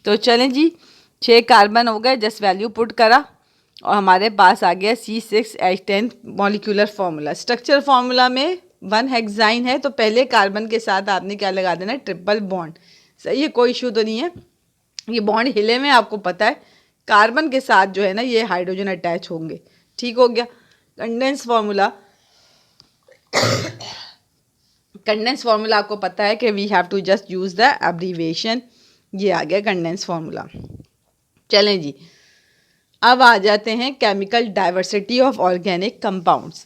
तो चलें जी, 6 कार्बन हो गए, जस्ट वैल्यू पुट करा और हमारे पास आ गया C6H10 molecular formula. Structure formula में 1 हेक्साइन है, तो पहले कार्बन के साथ आपने क्या लगा देना है? Triple bond. सही है, कोई इशू तो नहीं है। ये बॉन्ड हिले में आपको पता है कार्बन के साथ जो है ना ये हाइड्रोजन अटैच होंगे। ठीक हो गया। कंडेंस फार्मूला, कंडेंस फार्मूला आपको पता है कि we have to just use the abbreviation. ये आ गया कंडेंस फार्मूला। चलें जी, अब आ जाते हैं chemical diversity of organic compounds.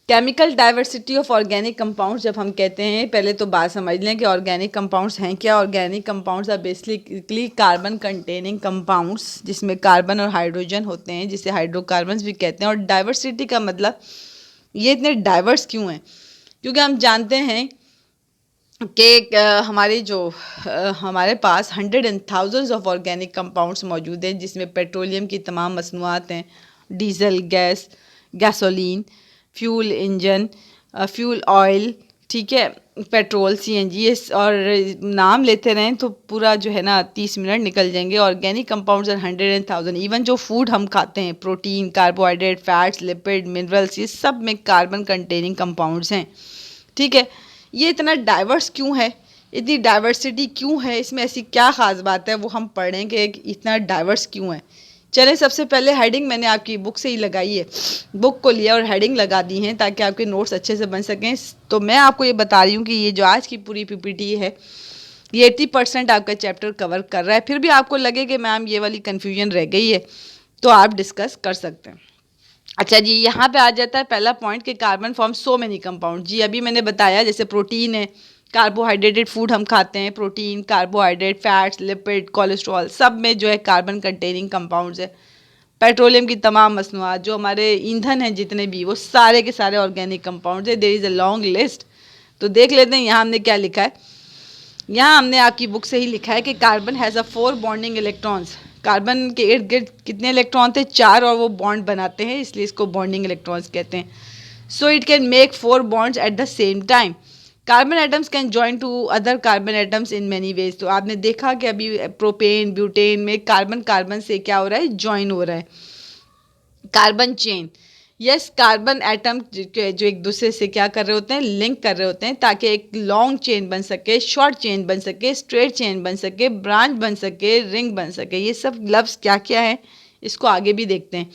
Chemical diversity of organic compounds जब हम कहते हैं, पहले तो बात समझ लें कि ऑर्गेनिक कंपाउंड्स हैं क्या। Organic compounds are basically carbon containing compounds, जिसमें कार्बन और हाइड्रोजन होते हैं, जिसे हाइड्रोकार्बन्स भी कहते हैं। और डाइवर्सिटी का मतलब ये इतने डाइवर्स क्यों हैं? क्योंकि हम जानते हैं कि हमारे पास 100 and thousands of organic compounds मौजूद हैं, जिसमें पेट्रोलियम की तमाम मसनूआत हैं, diesel, gas, gasoline, fuel engine, fuel oil, ठीक है, पेट्रोल, CNG, और नाम लेते रहें तो पूरा जो है ना 30 मिनट निकल जाएंगे। Organic compounds are 100 and 1000। Even जो फूड हम खाते हैं, protein, carbohydrate, fats, lipid, minerals, ये सब में कार्बन कंटेनिंग कंपाउंड्स हैं। ठीक है, ये इतना डाइवर्स क्यों है, इतनी डाइवर्सिटी क्यों है, इसमें ऐसी क्या ख़ास बात है, वो हम पढ़ेंगे कि इतना डाइवर्स क्यों है। चलें, सबसे पहले हेडिंग मैंने आपकी बुक से ही लगाई है, बुक को लिया और हेडिंग लगा दी हैं ताकि आपके नोट्स अच्छे से बन सकें। तो मैं आपको ये बता रही हूँ कि ये जो आज की पूरी PPT है ये 80% आपका चैप्टर कवर कर रहा है। फिर भी आपको लगे कि मैम ये वाली कन्फ्यूजन रह गई है तो आप डिस्कस कर सकते हैं। अच्छा जी, यहाँ पे आ जाता है पहला पॉइंट कि carbon form so many compound. जी अभी मैंने बताया, जैसे प्रोटीन है, कार्बोहाइड्रेटेड फूड हम खाते हैं, protein, carbohydrate, fats, lipid, cholesterol, सब में जो है कार्बन कंटेनिंग कंपाउंड्स है। पेट्रोलियम की तमाम मसनूआत, जो हमारे ईंधन हैं जितने भी, वो सारे के सारे ऑर्गेनिक कंपाउंड्स है। There is a long list. तो देख लेते हैं यहाँ हमने क्या लिखा है। यहाँ हमने आपकी बुक से ही लिखा है कि carbon has a 4 bonding electrons. Carbon के इर्द गिर्द कितने इलेक्ट्रॉन थे? 4, और वो बॉन्ड बनाते हैं, इसलिए इसको बॉन्डिंग इलेक्ट्रॉन्स कहते हैं। So it can make 4 bonds at the same time. Carbon atoms can join to other carbon atoms in many ways. तो आपने देखा कि अभी प्रोपेन, ब्यूटेन में कार्बन कार्बन से क्या हो रहा है? जॉइन हो रहा है। Carbon chain, yes, carbon atom जो एक दूसरे से क्या कर रहे होते हैं? लिंक कर रहे होते हैं, ताकि एक लॉन्ग चेन बन सके, शॉर्ट चेन बन सके, स्ट्रेट चेन बन सके, ब्रांच बन सके, रिंग बन सके। ये सब लफ्ज़ क्या क्या है इसको आगे भी देखते हैं।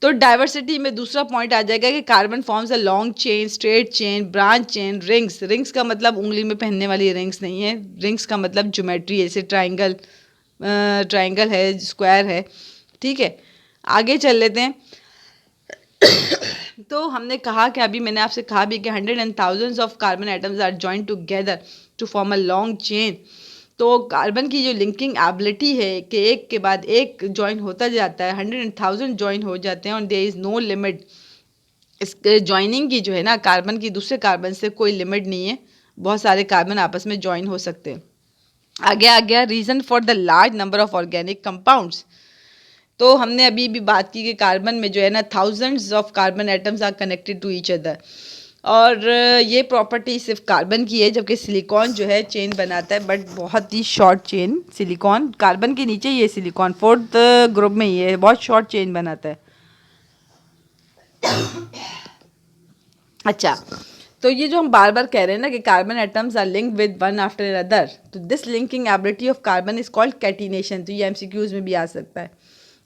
तो डाइवर्सिटी में दूसरा पॉइंट आ जाएगा कि carbon forms a long chain, straight chain, branch chain, rings. Rings का मतलब उंगली में पहनने वाली रिंग्स नहीं है, रिंग्स का मतलब ज्योमेट्री, जैसे ट्राइंगल है, स्क्वायर है। ठीक है, आगे चल लेते हैं। तो हमने कहा कि अभी मैंने आपसे कहा भी कि 100 and thousands of carbon atoms are joined together to form a long chain. तो कार्बन की जो लिंकिंग एबिलिटी है कि एक के बाद एक जॉइन होता जाता है, 100 and 1000 जॉइन हो जाते हैं, और देयर इज़ नो लिमिट। इस जॉइनिंग की जो है ना, कार्बन की दूसरे कार्बन से कोई लिमिट नहीं है, बहुत सारे कार्बन आपस में जॉइन हो सकते हैं। आगे आ गया reason for the large number of organic compounds. तो हमने अभी भी बात की कि कार्बन में जो है ना thousands of carbon atoms are connected to each other, और ये प्रॉपर्टी सिर्फ कार्बन की है, जबकि सिलिकॉन जो है चेन बनाता है, बट बहुत ही शॉर्ट चेन। सिलिकॉन कार्बन के नीचे ये सिलिकॉन 4th ग्रुप में ही है, बहुत शॉर्ट चेन बनाता है। अच्छा, तो ये जो हम बार बार कह रहे हैं ना कि carbon atoms are linked with one after other, तो this linking ability of carbon is called catenation. तो ये MCQs में भी आ सकता है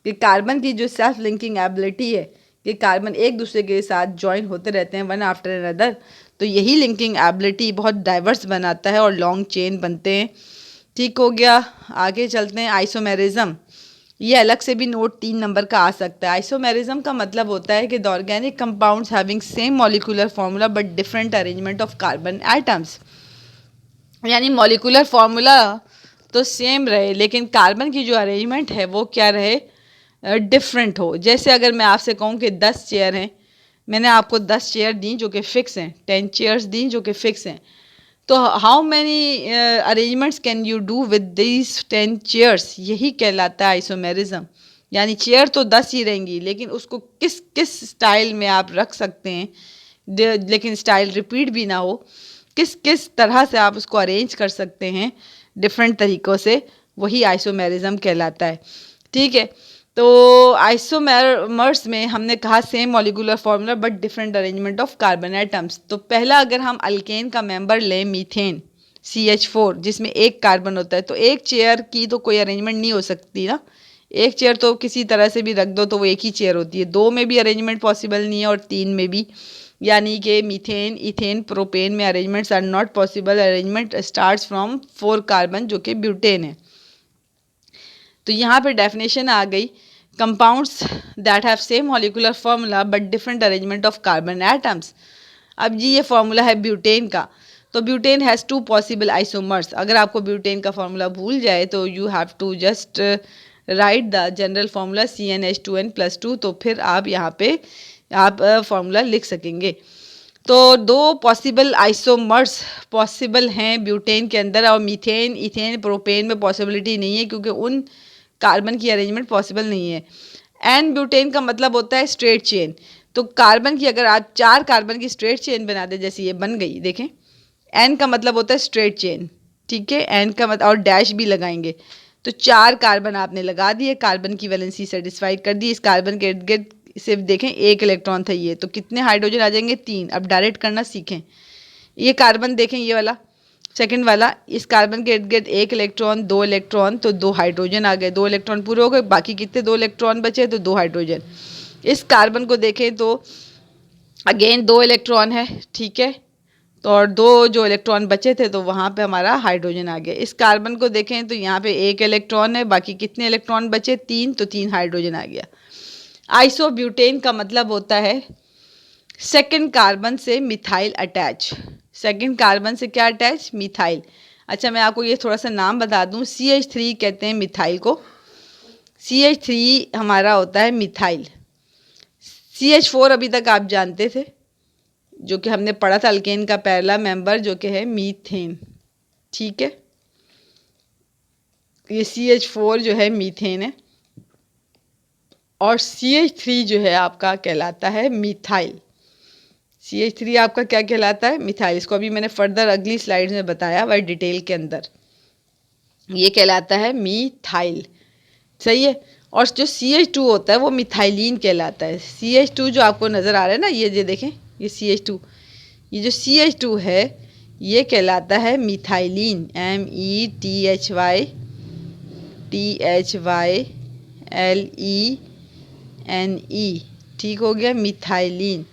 कि कार्बन की जो सेल्फ लिंकिंग एबिलिटी है कि कार्बन एक दूसरे के साथ ज्वाइन होते रहते हैं वन आफ्टर अनदर, तो यही लिंकिंग एबिलिटी बहुत डाइवर्स बनाता है और लॉन्ग चेन बनते हैं। ठीक हो गया, आगे चलते हैं। आइसोमेरिज्म, ये अलग से भी नोट 3 नंबर का आ सकता है। आइसोमेरिज्म का मतलब होता है कि the organic compounds having same molecular formula but different arrangement of carbon atoms. यानी मॉलिक्यूलर फार्मूला तो सेम रहे, लेकिन कार्बन की जो अरेंजमेंट है वो क्या रहे, डिफरेंट हो। जैसे अगर मैं आपसे कहूँ कि 10 चेयर हैं, मैंने आपको 10 चेयर दी जो कि फ़िक्स हैं, 10 चेयर्स दी जो कि फ़िक्स हैं, तो how many arrangements can you do with these 10 chairs, यही कहलाता है आइसोमेरिज्म। यानी चेयर तो 10 ही रहेंगी, लेकिन उसको किस किस स्टाइल में आप रख सकते हैं, लेकिन स्टाइल रिपीट भी ना हो, किस किस तरह से आप उसको अरेंज कर सकते हैं डिफरेंट तरीक़ों से, वही आइसोमेरिज्म कहलाता है। ठीक है, तो आइसोमर्स में हमने कहा same molecular formula but different arrangement of carbon atoms. तो पहला अगर हम अल्केन का मेंबर लें मीथेन CH4 जिसमें एक कार्बन होता है, तो एक चेयर की तो कोई अरेंजमेंट नहीं हो सकती ना, एक चेयर तो किसी तरह से भी रख दो तो वो एक ही चेयर होती है, दो में भी अरेंजमेंट पॉसिबल नहीं है और तीन में भी, यानी कि मीथेन, इथेन, प्रोपेन में arrangements are not possible. Arrangement starts from 4 carbon जो कि ब्यूटेन है। तो यहाँ पे डेफिनेशन आ गई, compounds that have same molecular formula but different arrangement of carbon atoms. अब जी ये फार्मूला है ब्यूटेन का, तो ब्यूटेन हैज़ 2 पॉसिबल आइसोमर्स। अगर आपको ब्यूटेन का फार्मूला भूल जाए तो you have to just write the general formula CnH2n+2, तो फिर आप यहाँ पे आप फार्मूला लिख सकेंगे। तो 2 पॉसिबल आइसोमर्स पॉसिबल हैं ब्यूटेन के अंदर, और मीथेन, इथेन, प्रोपेन में पॉसिबिलिटी नहीं है क्योंकि उन कार्बन की अरेंजमेंट पॉसिबल नहीं है। एन ब्यूटेन का मतलब होता है स्ट्रेट चेन, तो कार्बन की अगर आप 4 कार्बन की स्ट्रेट चेन बना दें, जैसे ये बन गई, देखें एन का मतलब होता है स्ट्रेट चेन, ठीक है, एन का मतलब, और डैश भी लगाएंगे, तो 4 कार्बन आपने लगा दिए, कार्बन की वैलेंसी सेटिस्फाई कर दी। इस कार्बन के इर्द गिर्द सिर्फ देखें एक इलेक्ट्रॉन था ये, तो कितने हाइड्रोजन आ जाएंगे, 3। अब डायरेक्ट करना सीखें, ये कार्बन देखें, ये वाला सेकंड वाला, इस कार्बन के इर्द गिर्द 1 इलेक्ट्रॉन, 2 इलेक्ट्रॉन, तो 2 हाइड्रोजन आ गए, 2 इलेक्ट्रॉन पूरे हो गए, बाकी कितने 2 इलेक्ट्रॉन बचे, तो 2 हाइड्रोजन। इस कार्बन को देखें तो अगेन 2 इलेक्ट्रॉन है, ठीक है, तो और 2 जो इलेक्ट्रॉन बचे थे तो वहाँ पे हमारा हाइड्रोजन आ गया। इस कार्बन को देखें तो यहाँ पे 1 इलेक्ट्रॉन है, बाकी कितने इलेक्ट्रॉन बचे, 3, तो 3 हाइड्रोजन आ गया। आइसोब्यूटेन का मतलब होता है सेकंड कार्बन से मिथाइल अटैच, सेकंड कार्बन से क्या अटैच, मिथाइल। अच्छा मैं आपको ये थोड़ा सा नाम बता दूं, CH3 कहते हैं मिथाइल को, CH3 हमारा होता है मिथाइल। CH4 अभी तक आप जानते थे, जो कि हमने पढ़ा था अल्केन का पहला मेंबर जो कि है मीथेन, ठीक है, ये CH4 जो है मीथेन है, और CH3 जो है आपका कहलाता है मिथाइल। CH3 आपका क्या कहलाता है, मिथाइल। इसको अभी मैंने फर्दर अगली स्लाइड में बताया वह डिटेल के अंदर, ये कहलाता है मिथाइल, सही है। और जो CH2 होता है वो मिथाइलिन कहलाता है। CH2 जो आपको नज़र आ रहा है ना, ये देखें, ये CH2, ये जो CH2 है ये कहलाता है मिथाइलिन, METHYLENE, ठीक हो गया, मिथाइलिन।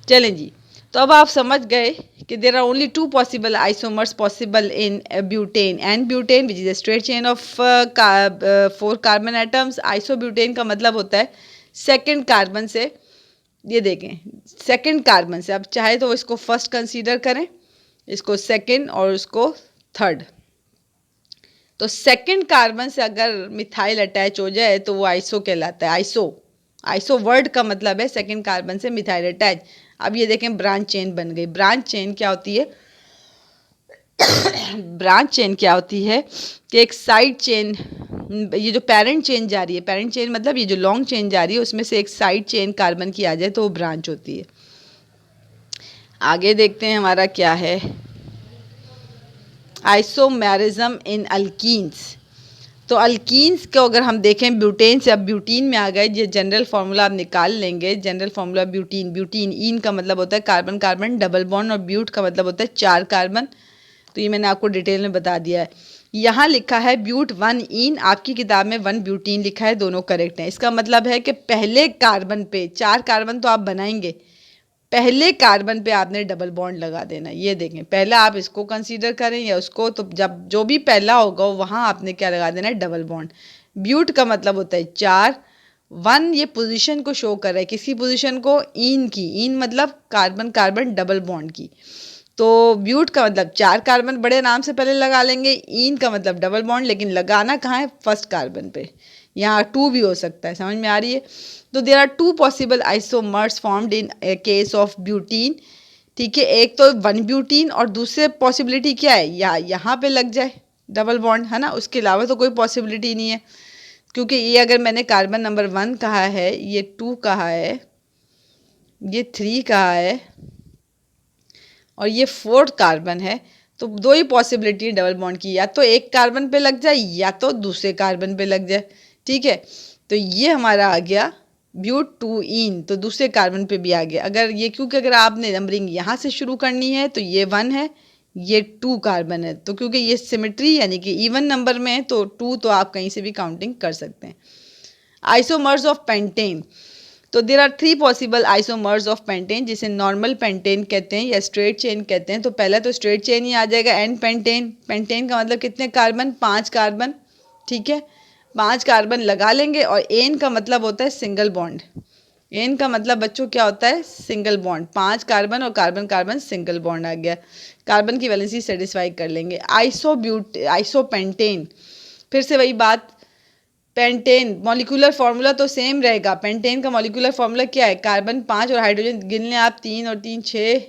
चलें जी, तो अब आप समझ गए कि there are only 2 possible isomers possible in butane and butane which is a straight chain of 4 carbon atoms. Isobutane का मतलब होता है सेकंड कार्बन से, ये देखें सेकंड कार्बन से, अब चाहे तो इसको फर्स्ट कंसीडर करें, इसको सेकंड और उसको थर्ड, तो सेकंड कार्बन से अगर मिथाइल अटैच हो जाए तो वो आइसो कहलाता है। आइसो वर्ड का मतलब है सेकंड कार्बन से मिथाइल अटैच। अब ये देखें ब्रांच चेन बन गई। ब्रांच चेन क्या होती है ब्रांच चेन क्या होती है कि एक साइड चेन, ये जो पेरेंट चेन जा रही है, पेरेंट चेन मतलब ये जो लॉन्ग चेन जा रही है उसमें से एक साइड चेन कार्बन की आ जाए तो वो ब्रांच होती है। आगे देखते हैं हमारा क्या है, आइसोमेरिज्म इन अल्कीन्स। तो अल्कीन्स को अगर हम देखें ब्यूटेन से, अब ब्यूटीन में आ गए, ये जनरल फार्मूला आप निकाल लेंगे, जनरल फार्मूला ब्यूटीन इन का मतलब होता है कार्बन कार्बन डबल बॉन्ड, और ब्यूट का मतलब होता है 4 कार्बन, तो ये मैंने आपको डिटेल में बता दिया है। यहाँ लिखा है ब्यूट 1 इन, आपकी किताब में 1 ब्यूटीन लिखा है, दोनों करेक्ट हैं। इसका मतलब है कि पहले कार्बन पे 4 कार्बन तो आप बनाएंगे, पहले कार्बन पे आपने डबल बॉन्ड लगा देना। ये देखें, पहला आप इसको कंसीडर करें या उसको, तो जब जो भी पहला होगा वहाँ आपने क्या लगा देना है, डबल बॉन्ड। ब्यूट का मतलब होता है 4, 1 ये पोजीशन को शो कर रहा है, किसी पोजीशन को, इन की, इन मतलब कार्बन कार्बन डबल बॉन्ड की, तो ब्यूट का मतलब 4 कार्बन बड़े नाम से पहले लगा लेंगे, ईन का मतलब डबल बॉन्ड, लेकिन लगाना कहाँ है, फर्स्ट कार्बन पे। यहाँ 2 भी हो सकता है, समझ में आ रही है। तो there are 2 possible isomers formed in case of butene, ठीक है। एक तो 1 ब्यूटीन और दूसरे पॉसिबिलिटी क्या है, यहाँ पे लग जाए डबल बॉन्ड, है ना। उसके अलावा तो कोई पॉसिबिलिटी नहीं है, क्योंकि ये अगर मैंने कार्बन नंबर 1 कहा है, ये 2 कहा है, ये 3 कहा है और ये 4th कार्बन है, तो 2 ही पॉसिबिलिटी है डबल बॉन्ड की, या तो एक कार्बन पे लग जाए या तो दूसरे कार्बन पे लग जाए, ठीक है। तो ये हमारा आ गया ब्यूट 2 इन, तो दूसरे कार्बन पे भी आ गया। अगर ये, क्योंकि अगर आपने नंबरिंग यहाँ से शुरू करनी है तो ये 1 है, ये 2 कार्बन है, तो क्योंकि ये सिमेट्री यानी कि इवन नंबर में है तो 2 तो आप कहीं से भी काउंटिंग कर सकते हैं। आइसोमर्स ऑफ पेंटेन, तो there are 3 possible isomers of pentane, जिसे नॉर्मल पेंटेन कहते हैं या स्ट्रेट चेन कहते हैं। तो पहला तो स्ट्रेट चेन ही आ जाएगा, एन पेंटेन। पेंटेन का मतलब कितने कार्बन, 5 कार्बन, ठीक है। 5 कार्बन लगा लेंगे, और एन का मतलब होता है सिंगल बॉन्ड। एन का मतलब बच्चों क्या होता है, सिंगल बॉन्ड। 5 कार्बन और कार्बन कार्बन सिंगल बॉन्ड आ गया, कार्बन की वैलेंसी सेटिस्फाई कर लेंगे। आइसोपेंटेन, फिर से वही बात, पेंटेन मॉलिक्यूलर फार्मूला तो सेम रहेगा। पेंटेन का मॉलिक्यूलर फार्मूला क्या है, कार्बन 5 और हाइड्रोजन गिन लें आप, 3 और 3 6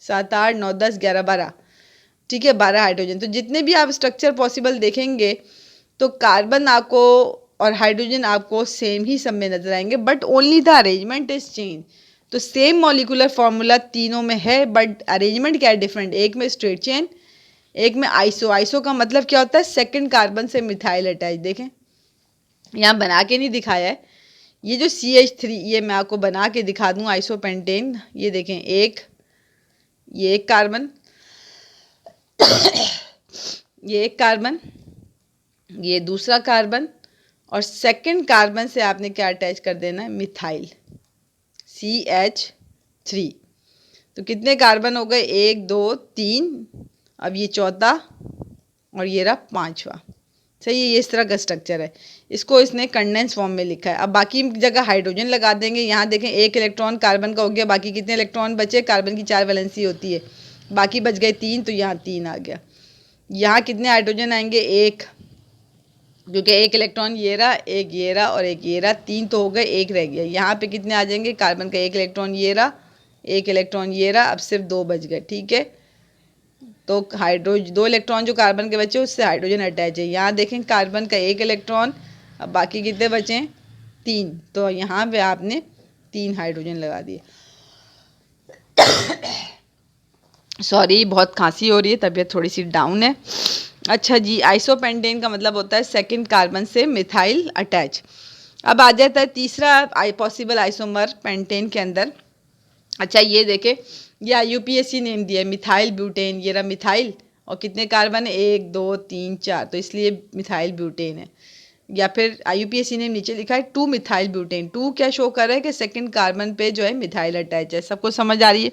7 8 9 10 11 12, ठीक है, 12 हाइड्रोजन। तो जितने भी आप स्ट्रक्चर पॉसिबल देखेंगे तो कार्बन आपको और हाइड्रोजन आपको सेम ही सब में नजर आएंगे, but only the arrangement is change. तो सेम मॉलिक्यूलर फार्मूला तीनों में है, बट अरेंजमेंट क्या है, डिफरेंट। एक में स्ट्रेट चेन, एक में आइसो। आइसो का मतलब क्या होता है, सेकेंड कार्बन से मिथाइल अटैच। देखें यहाँ बना के नहीं दिखाया है, ये जो CH3, ये मैं आपको बना के दिखा दूँ आइसोपेंटेन। ये देखें, ये एक कार्बन, ये एक कार्बन, ये दूसरा कार्बन, और सेकंड कार्बन से आपने क्या अटैच कर देना है, मिथाइल, CH3। तो कितने कार्बन हो गए, 1 2 3, अब ये चौथा और ये रहा 5वां। सही है, ये इस तरह का स्ट्रक्चर है। इसको इसने कंडेंस फॉर्म में लिखा है। अब बाकी जगह हाइड्रोजन लगा देंगे। यहाँ देखें, 1 इलेक्ट्रॉन कार्बन का हो गया, बाकी कितने इलेक्ट्रॉन बचे, कार्बन की 4 वैलेंसी होती है, बाकी बच गए 3, तो यहाँ 3 आ गया। यहाँ कितने हाइड्रोजन आएंगे, 1, क्योंकि 1 इलेक्ट्रॉन ये रहा, 1 ये रहा और 1 ये रहा, 3 तो हो गए, 1 रह गया। यहाँ पे कितने आ जाएंगे, कार्बन का 1 इलेक्ट्रॉन ये रहा, 1 इलेक्ट्रॉन ये रहा, अब सिर्फ 2 बच गए, ठीक है। तो हाइड्रोजन 2 इलेक्ट्रॉन जो कार्बन के बचे उससे हाइड्रोजन अटैच है। यहाँ देखें, कार्बन का 1 इलेक्ट्रॉन, अब बाकी कितने बचे हैं, 3, तो यहाँ पे आपने 3 हाइड्रोजन लगा दिए। सॉरी, बहुत खांसी हो रही है, तबीयत थोड़ी सी डाउन है। अच्छा जी, आइसोपेंटेन का मतलब होता है सेकंड कार्बन से मिथाइल अटैच। अब आ जाता है तीसरा पॉसिबल आइसोमर पेंटेन के अंदर। अच्छा ये देखें, या यूपीएससी नेम दिया है मिथाइल ब्यूटेन, ये रहा मिथाइल, और कितने कार्बन है, 1 2 3 4, तो इसलिए मिथाइल ब्यूटेन है। या फिर यूपीएससी ने नीचे लिखा है 2 मिथाइल ब्यूटेन। 2 क्या शो कर रहा है कि सेकंड कार्बन पे जो है मिथाइल अटैच है। सबको समझ आ रही है।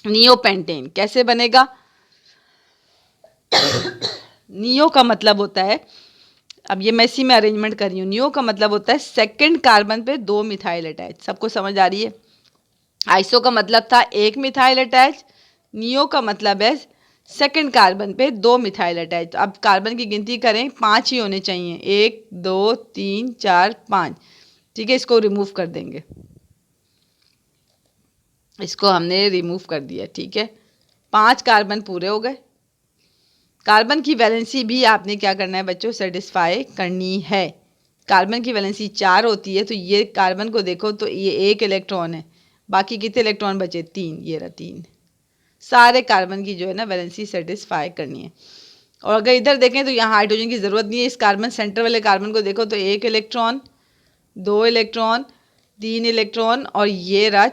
नियोपेंटेन कैसे बनेगा, नियो का मतलब होता है, अब ये मैं इसी में अरेंजमेंट कर रही हूँ। नियो का मतलब होता है सेकंड कार्बन पे 2 मिथाइल अटैच। सबको समझ आ रही है। आइसो का मतलब था 1 मिथाइल अटैच, नियो का मतलब है सेकंड कार्बन पे 2 मिथाइल अटैच। तो अब कार्बन की गिनती करें, 5 ही होने चाहिए, 1 2 3 4 5, ठीक है। इसको रिमूव कर देंगे, इसको हमने रिमूव कर दिया, ठीक है। 5 कार्बन पूरे हो गए। कार्बन की वैलेंसी भी आपने क्या करना है बच्चों, सेटिस्फाई करनी है। कार्बन की वैलेंसी 4 होती है, तो ये कार्बन को देखो तो ये 1 इलेक्ट्रॉन है, बाकी कितने इलेक्ट्रॉन बचे, 3, ये रहा 3। सारे कार्बन की जो है ना वैलेंसी सेटिस्फाई करनी है। और अगर इधर देखें तो यहाँ हाइड्रोजन की ज़रूरत नहीं है। इस कार्बन सेंटर वाले कार्बन को देखो तो 1 इलेक्ट्रॉन, 2 इलेक्ट्रॉन, 3 इलेक्ट्रॉन और ये रहा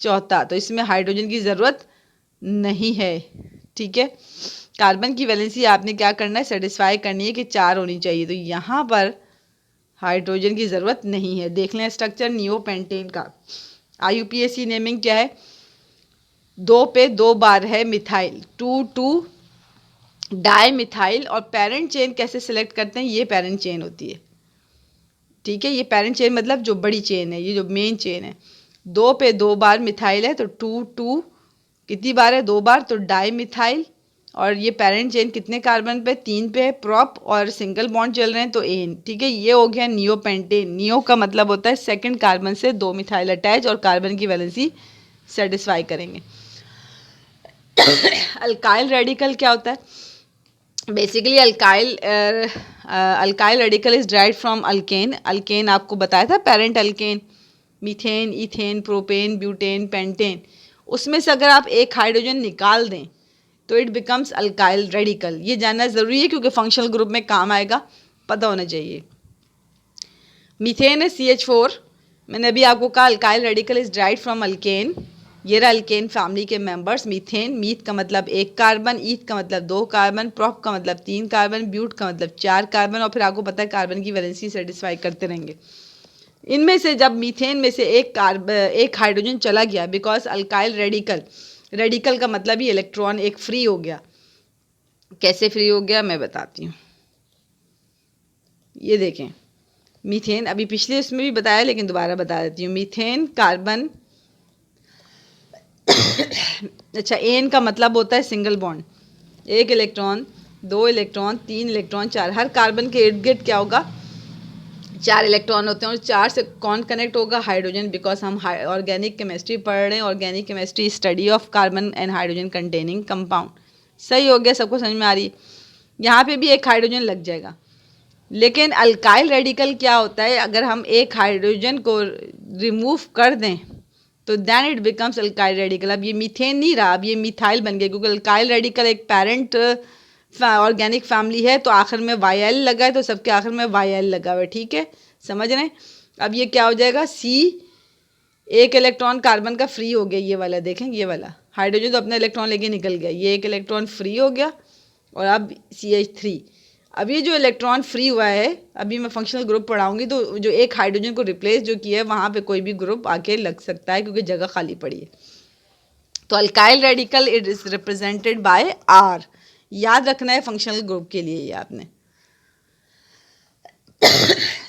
चौथा, तो इसमें हाइड्रोजन की ज़रूरत नहीं है, ठीक है। कार्बन की वैलेंसी आपने क्या करना है, सेटिस्फाई करनी है कि 4 होनी चाहिए, तो यहाँ पर हाइड्रोजन की ज़रूरत नहीं है। देख लें स्ट्रक्चर नियोपेंटेन का। आईयूपीएसी नेमिंग क्या है, 2 पे 2 बार है मिथाइल, 2 डाई मिथाइल। और पेरेंट चेन कैसे सिलेक्ट करते हैं, ये पेरेंट चेन होती है, ठीक है। ये पेरेंट चेन मतलब जो बड़ी चेन है, ये जो मेन चेन है। 2 पे 2 बार मिथाइल है, तो 2 कितनी बार है? 2 बार। तो डाई मिथाइल, और ये पेरेंट चेन कितने कार्बन पे? 3 पे है। प्रोप और सिंगल बॉन्ड चल रहे हैं तो एन। ठीक है, ये हो गया नियोपेंटेन। नियो का मतलब होता है सेकंड कार्बन से 2 मिथाइल अटैच और कार्बन की वैलेंसी सेटिस्फाई करेंगे। अल्काइल रेडिकल क्या होता है? Basically alkyl radical is drive from alkane. Alkane आपको बताया था, parent alkane, methane, ethane, propane, butane, pentane. उसमें से अगर आप एक हाइड्रोजन निकाल दें तो इट बिकम्स अल्काइल रेडिकल। ये जानना ज़रूरी है क्योंकि फंक्शनल ग्रुप में काम आएगा, पता होना चाहिए। मीथेन है CH4। मैंने अभी आपको कहा alkyl radical is drive from alkane. ये रहा अल्केन फैमिली के मेंबर्स। मीथेन, मीथ का मतलब 1 कार्बन, ईथ का मतलब 2 कार्बन, प्रोप का मतलब 3 कार्बन, ब्यूट का मतलब 4 कार्बन, और फिर आपको पता है कार्बन की वैलेंसी सेटिस्फाई करते रहेंगे। इनमें से जब मीथेन में से एक हाइड्रोजन चला गया, बिकॉज अल्काइल रेडिकल, रेडिकल का मतलब ही इलेक्ट्रॉन एक फ्री हो गया। कैसे फ्री हो गया मैं बताती हूँ। ये देखें, मीथेन अभी पिछले उसमें भी बताया लेकिन दोबारा बता देती हूँ। मीथेन कार्बन अच्छा, एन का मतलब होता है single bond, 1 electron, 2 electron, 3 electron, 4। हर कार्बन के इर्द गिर्द क्या होगा? 4 इलेक्ट्रॉन होते हैं, और 4 से कौन कनेक्ट होगा? हाइड्रोजन। बिकॉज हम ऑर्गेनिक केमिस्ट्री पढ़ रहे हैं। Organic chemistry study of carbon and hydrogen containing compound. सही हो गया? सबको समझ में आ रही है? यहाँ पे भी एक हाइड्रोजन लग जाएगा। लेकिन अल्काइल रेडिकल क्या होता है? अगर हम एक हाइड्रोजन को रिमूव कर दें तो then it becomes alkyl radical. अब ये मीथेन नहीं रहा, अब ये मिथाइल बन गया, क्योंकि अल्काइल रेडिकल एक पेरेंट ऑर्गेनिक फैमिली है, तो आखिर में YL लगा है, तो सबके आखिर में YL लगा हुआ है। ठीक है, समझ रहे हैं? अब ये क्या हो जाएगा? C, 1 इलेक्ट्रॉन कार्बन का फ्री हो गया। ये वाला देखें, ये वाला हाइड्रोजन तो अपना इलेक्ट्रॉन लेके निकल गया, ये 1 इलेक्ट्रॉन फ्री हो गया, और अब CH3। अब ये जो इलेक्ट्रॉन फ्री हुआ है, अभी मैं फंक्शनल ग्रुप पढ़ाऊंगी, तो जो एक हाइड्रोजन को रिप्लेस जो किया है वहाँ पे कोई भी ग्रुप आके लग सकता है क्योंकि जगह खाली पड़ी है। तो alkyl radical it is represented by R। याद रखना है फंक्शनल ग्रुप के लिए ये आपने।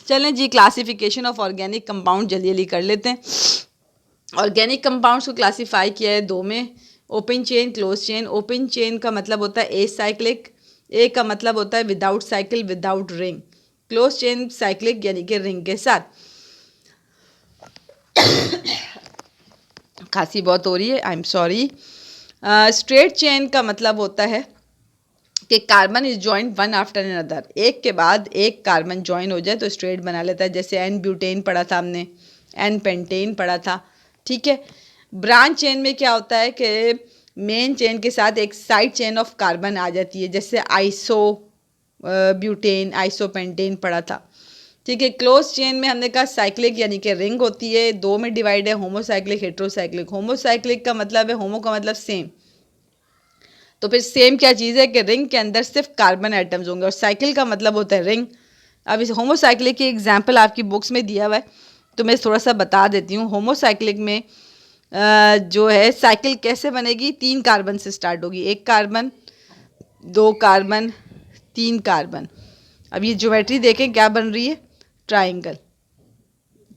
चलें जी, क्लासिफिकेशन ऑफ ऑर्गेनिक कंपाउंड जल्दी जल्दी कर लेते हैं। ऑर्गेनिक कंपाउंड्स को क्लासीफाई किया है 2 में, open chain, close chain. Open chain का मतलब होता है एसाइक्लिक, ए का मतलब होता है without cycle, without ring. Close chain cyclic यानी कि रिंग के साथ। खांसी बहुत हो रही है, I am sorry. Straight chain का मतलब होता है कि carbon is joint one after another, एक के बाद एक कार्बन ज्वाइन हो जाए तो स्ट्रेट बना लेता है। जैसे एन ब्यूटेन पढ़ा था हमने, एन पेंटेन पढ़ा था। ठीक है। ब्रांच चेन में क्या होता है कि मेन चेन के साथ एक साइड चेन ऑफ कार्बन आ जाती है, जैसे आइसो ब्यूटेन, आइसो पेंटेन पढ़ा था। ठीक है। क्लोज चेन में हमने कहा साइक्लिक यानी कि रिंग होती है, 2 में डिवाइड है, होमोसाइक्लिक, हेट्रोसाइक्लिक। होमोसाइक्लिक का मतलब है, होमो का मतलब सेम, तो फिर सेम क्या चीज़ है कि रिंग के अंदर सिर्फ कार्बन एटम्स होंगे, और साइकिल का मतलब होता है रिंग। अब इस होमोसाइक्लिक की एग्जांपल आपकी बुक्स में दिया हुआ है, तो मैं थोड़ा सा बता देती हूँ। होमोसाइक्लिक में जो है साइकिल कैसे बनेगी? 3 कार्बन से स्टार्ट होगी, 1 कार्बन, 2 कार्बन, 3 कार्बन। अब ये ज्योमेट्री देखें क्या बन रही है? ट्राइंगल।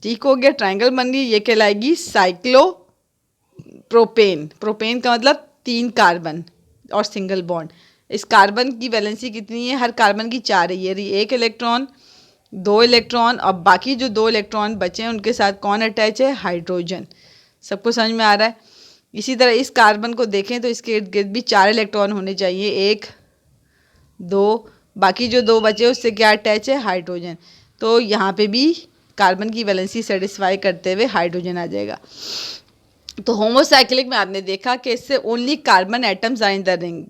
ठीक हो गया, ट्राइंगल बन रही है, ये कहलाएगी साइक्लो प्रोपेन। प्रोपेन का मतलब 3 कार्बन और सिंगल बॉन्ड। इस कार्बन की वैलेंसी कितनी है? हर कार्बन की 4 है। ये रही 1 इलेक्ट्रॉन, 2 इलेक्ट्रॉन, और बाकी जो 2 इलेक्ट्रॉन बचे हैं उनके साथ कौन अटैच है? हाइड्रोजन। सबको समझ में आ रहा है? इसी तरह इस कार्बन को देखें तो इसके इर्द गिर्द भी 4 इलेक्ट्रॉन होने चाहिए, 1, 2, बाकी जो 2 बचे उससे क्या अटैच है? हाइड्रोजन। तो यहाँ पे भी कार्बन की वैलेंसी सेटिस्फाई करते हुए हाइड्रोजन आ जाएगा। तो होमोसाइक्लिक में आपने देखा कि इससे only carbon atoms are in the ring.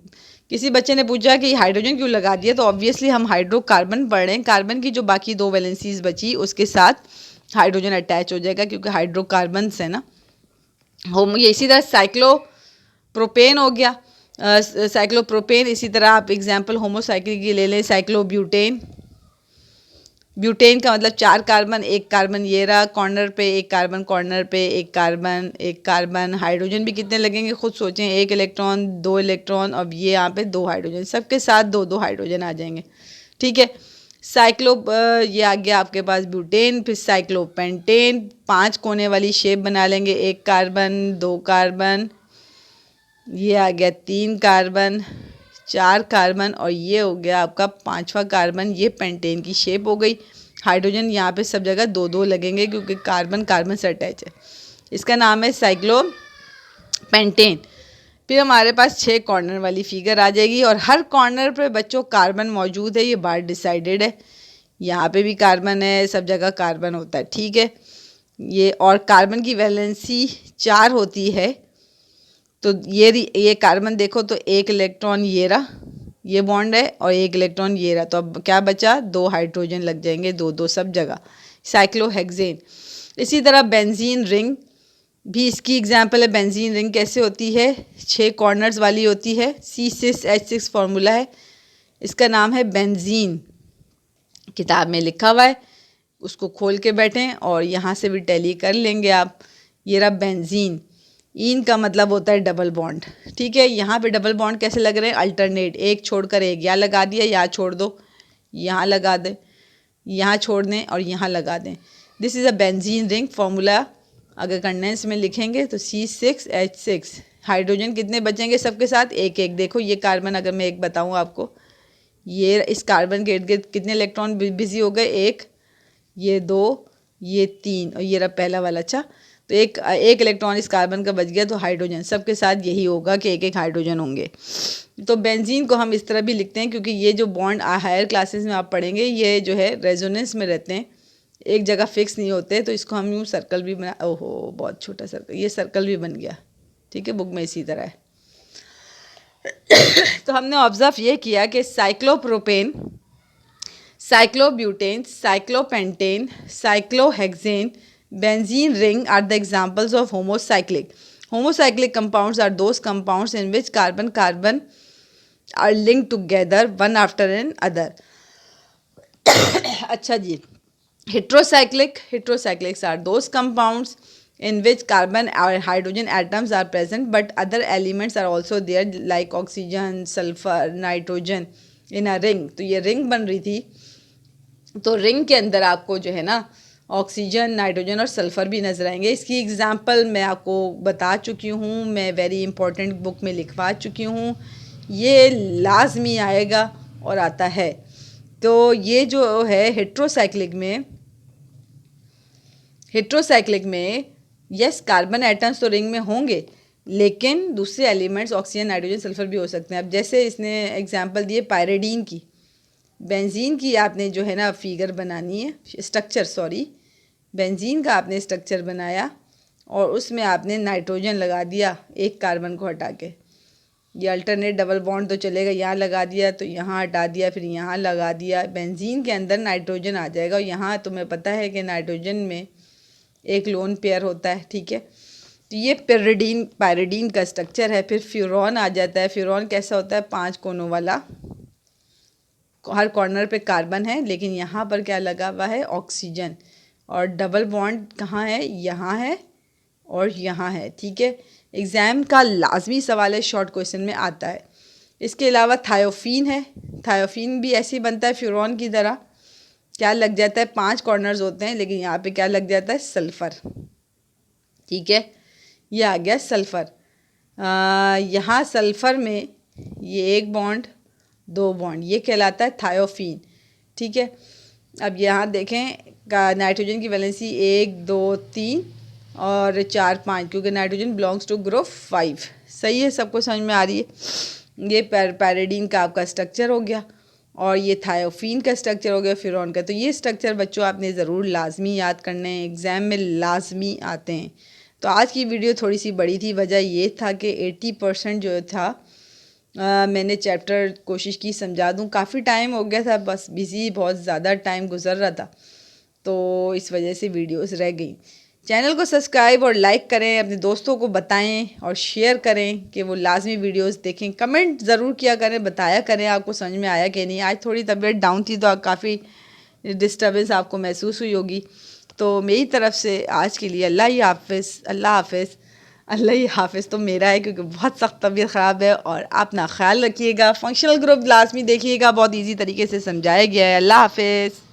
किसी बच्चे ने पूछा कि हाइड्रोजन क्यों लगा दिया, तो ऑब्वियसली हम हाइड्रोकार्बन पढ़ रहे हैं, कार्बन की जो बाकी 2 वैलेंसीज बची उसके साथ हाइड्रोजन अटैच हो जाएगा क्योंकि हाइड्रोकार्बन है ना। ये इसी तरह साइक्लोप्रोपेन हो गया, साइक्लोप्रोपेन। इसी तरह आप एग्जाम्पल होमोसाइक्लिक की ले लें, साइक्लोब्यूटेन। ब्यूटेन का मतलब 4 कार्बन, 1 कार्बन ये रहा कॉर्नर पे, 1 कार्बन कॉर्नर पे, 1 कार्बन, 1 कार्बन। हाइड्रोजन भी कितने लगेंगे खुद सोचें, 1 इलेक्ट्रॉन, 2 इलेक्ट्रॉन, अब ये यहाँ पे 2 हाइड्रोजन, सबके साथ 2-2 हाइड्रोजन आ जाएंगे। ठीक है। साइक्लो ये आ गया आपके पास ब्यूटेन। फिर साइक्लोपेंटेन, 5 कोने वाली शेप बना लेंगे, 1 कार्बन, 2 कार्बन, ये आ गया 3 कार्बन, 4 कार्बन और ये हो गया आपका 5वां कार्बन। ये पेंटेन की शेप हो गई। हाइड्रोजन यहाँ पे सब जगह 2-2 लगेंगे क्योंकि कार्बन कार्बन से अटैच है। इसका नाम है साइक्लोपेंटेन। फिर हमारे पास 6 कॉर्नर वाली फिगर आ जाएगी और हर कॉर्नर पे बच्चों कार्बन मौजूद है, ये बात डिसाइडेड है। यहाँ पे भी कार्बन है, सब जगह कार्बन होता है, ठीक है। ये और कार्बन की वैलेंसी 4 होती है। तो ये कार्बन देखो तो 1 इलेक्ट्रॉन ये रहा, ये बॉन्ड है, और 1 इलेक्ट्रॉन ये रहा। तो अब क्या बचा, 2 हाइड्रोजन लग जाएंगे, 2-2 सब जगह। साइक्लोहेक्सेन। इसी तरह बेंजीन रिंग भी इसकी एग्जाम्पल है। बेंजीन रिंग कैसे होती है, 6 कॉर्नर्स वाली होती है। C6H6 फार्मूला है, इसका नाम है बेंजीन। किताब में लिखा हुआ है, उसको खोल के बैठें और यहाँ से भी टैली कर लेंगे आप। ये रहा बेंजीन। इन का मतलब होता है डबल बॉन्ड, ठीक है। यहाँ पे डबल बॉन्ड कैसे लग रहे हैं, अल्टरनेट, एक छोड़कर एक, यहाँ लगा दिया, यहाँ छोड़ दो, यहाँ लगा दें, यहाँ छोड़ दें और यहाँ लगा दें। This is a benzene ring. Formula अगर कंडेंस में लिखेंगे तो C6H6। हाइड्रोजन कितने बचेंगे सबके साथ, 1-1। देखो ये कार्बन अगर मैं एक बताऊँ आपको, ये इस कार्बन के इर्द गिर्द कितने इलेक्ट्रॉन बिजी हो गए, 1, ये 2, ये 3 और ये रहा पहला वाला। अच्छा, तो एक इलेक्ट्रॉन इस कार्बन का बच गया। तो हाइड्रोजन सबके साथ यही होगा कि 1-1 हाइड्रोजन होंगे। तो बेंजीन को हम इस तरह भी लिखते हैं क्योंकि ये जो बॉन्ड हायर क्लासेस में आप पढ़ेंगे, ये जो है रेजोनेंस में रहते हैं, एक जगह फिक्स नहीं होते। तो इसको हम यूँ सर्कल भी बना, ओहो बहुत छोटा सर्कल, ये सर्कल भी बन गया, ठीक है, बुक में इसी तरह है। तो हमने ऑब्जर्व ये किया कि cyclopropane, cyclobutane, cyclopentane, cyclohexane, benzene ring are the examples of homocyclic. Homocyclic compounds are those compounds in which carbon are linked together one after another. अच्छा जी, heterocyclics are those compounds in which carbon or hydrogen atoms are present but other elements are also there like oxygen, sulfur, nitrogen in a ring. तो ये ring बन रही थी, तो ring के अंदर आपको जो है ना ऑक्सीजन, नाइट्रोजन और सल्फ़र भी नज़र आएंगे। इसकी एग्ज़ाम्पल मैं आपको बता चुकी हूँ, मैं वेरी इंपॉर्टेंट बुक में लिखवा चुकी हूँ, ये लाजमी आएगा और आता है। तो ये जो है हेट्रोसाइक्लिक में यस कार्बन एटम्स तो रिंग में होंगे लेकिन दूसरे एलिमेंट्स ऑक्सीजन, नाइट्रोजन, सल्फ़र भी हो सकते हैं। अब जैसे इसने एग्ज़ाम्पल दिए पायरिडीन की, बेंजीन की आपने जो है ना फिगर बनानी है, स्ट्रक्चर सॉरी, बेंजीन का आपने स्ट्रक्चर बनाया और उसमें आपने नाइट्रोजन लगा दिया, एक कार्बन को हटा के। ये अल्टरनेट डबल बॉन्ड तो चलेगा, यहाँ लगा दिया तो यहाँ हटा दिया, फिर यहाँ लगा दिया। बेंजीन के अंदर नाइट्रोजन आ जाएगा और यहाँ तुम्हें पता है कि नाइट्रोजन में एक लोन पेयर होता है, ठीक है। तो ये पायरिडीन का स्ट्रक्चर है। फिर फ्यूरॉन आ जाता है। फ्यूरॉन कैसा होता है, 5 कोनों वाला, हर कॉर्नर पे कार्बन है लेकिन यहाँ पर क्या लगा हुआ है, ऑक्सीजन, और डबल बॉन्ड कहाँ है, यहाँ है और यहाँ है, ठीक है। एग्ज़ाम का लाजमी सवाल है, शॉर्ट क्वेश्चन में आता है। इसके अलावा थायोफीन है। थायोफीन भी ऐसे ही बनता है फ्यूरॉन की तरह, क्या लग जाता है, 5 कॉर्नर्स होते हैं लेकिन यहाँ पे क्या लग जाता है, सल्फ़र, ठीक है। ये आ गया सल्फ़र। यहाँ सल्फ़र में ये 1 बॉन्ड 2 बॉन्ड, ये कहलाता है थायोफीन, ठीक है। अब यहाँ देखें नाइट्रोजन की वैलेंसी 1 2 3 और 4 5, क्योंकि नाइट्रोजन बिलोंग्स टू ग्रुप 5। सही है, सबको समझ में आ रही है। ये पैरिडीन का आपका स्ट्रक्चर हो गया और ये थायोफीन का स्ट्रक्चर हो गया फ्यूरॉन का। तो ये स्ट्रक्चर बच्चों आपने ज़रूर लाजमी याद करने हैं, एग्ज़ाम में लाजमी आते हैं। तो आज की वीडियो थोड़ी सी बड़ी थी, वजह ये था कि 80% जो था मैंने चैप्टर कोशिश की समझा दूँ। काफ़ी टाइम हो गया था, बस बिज़ी बहुत ज़्यादा टाइम गुजर रहा था, तो इस वजह से वीडियोस रह गई। चैनल को सब्सक्राइब और लाइक करें, अपने दोस्तों को बताएं और शेयर करें कि वो लाजमी वीडियोस देखें। कमेंट ज़रूर किया करें, बताया करें आपको समझ में आया कि नहीं। आज थोड़ी तबीयत डाउन थी तो काफ़ी डिस्टर्बेंस आपको महसूस हुई होगी। तो मेरी तरफ से आज के लिए अल्लाह ही हाफ़िज़, अल्लाह हाफ़िज़। अल्लाह ही हाफ़िज़ तो मेरा है क्योंकि बहुत सख्त तबीयत ख़राब है। और आप ना ख्याल रखिएगा, फंक्शनल ग्रुप लाजमी देखिएगा, बहुत ईजी तरीके से समझाया गया है। अल्लाह हाफ़िज़।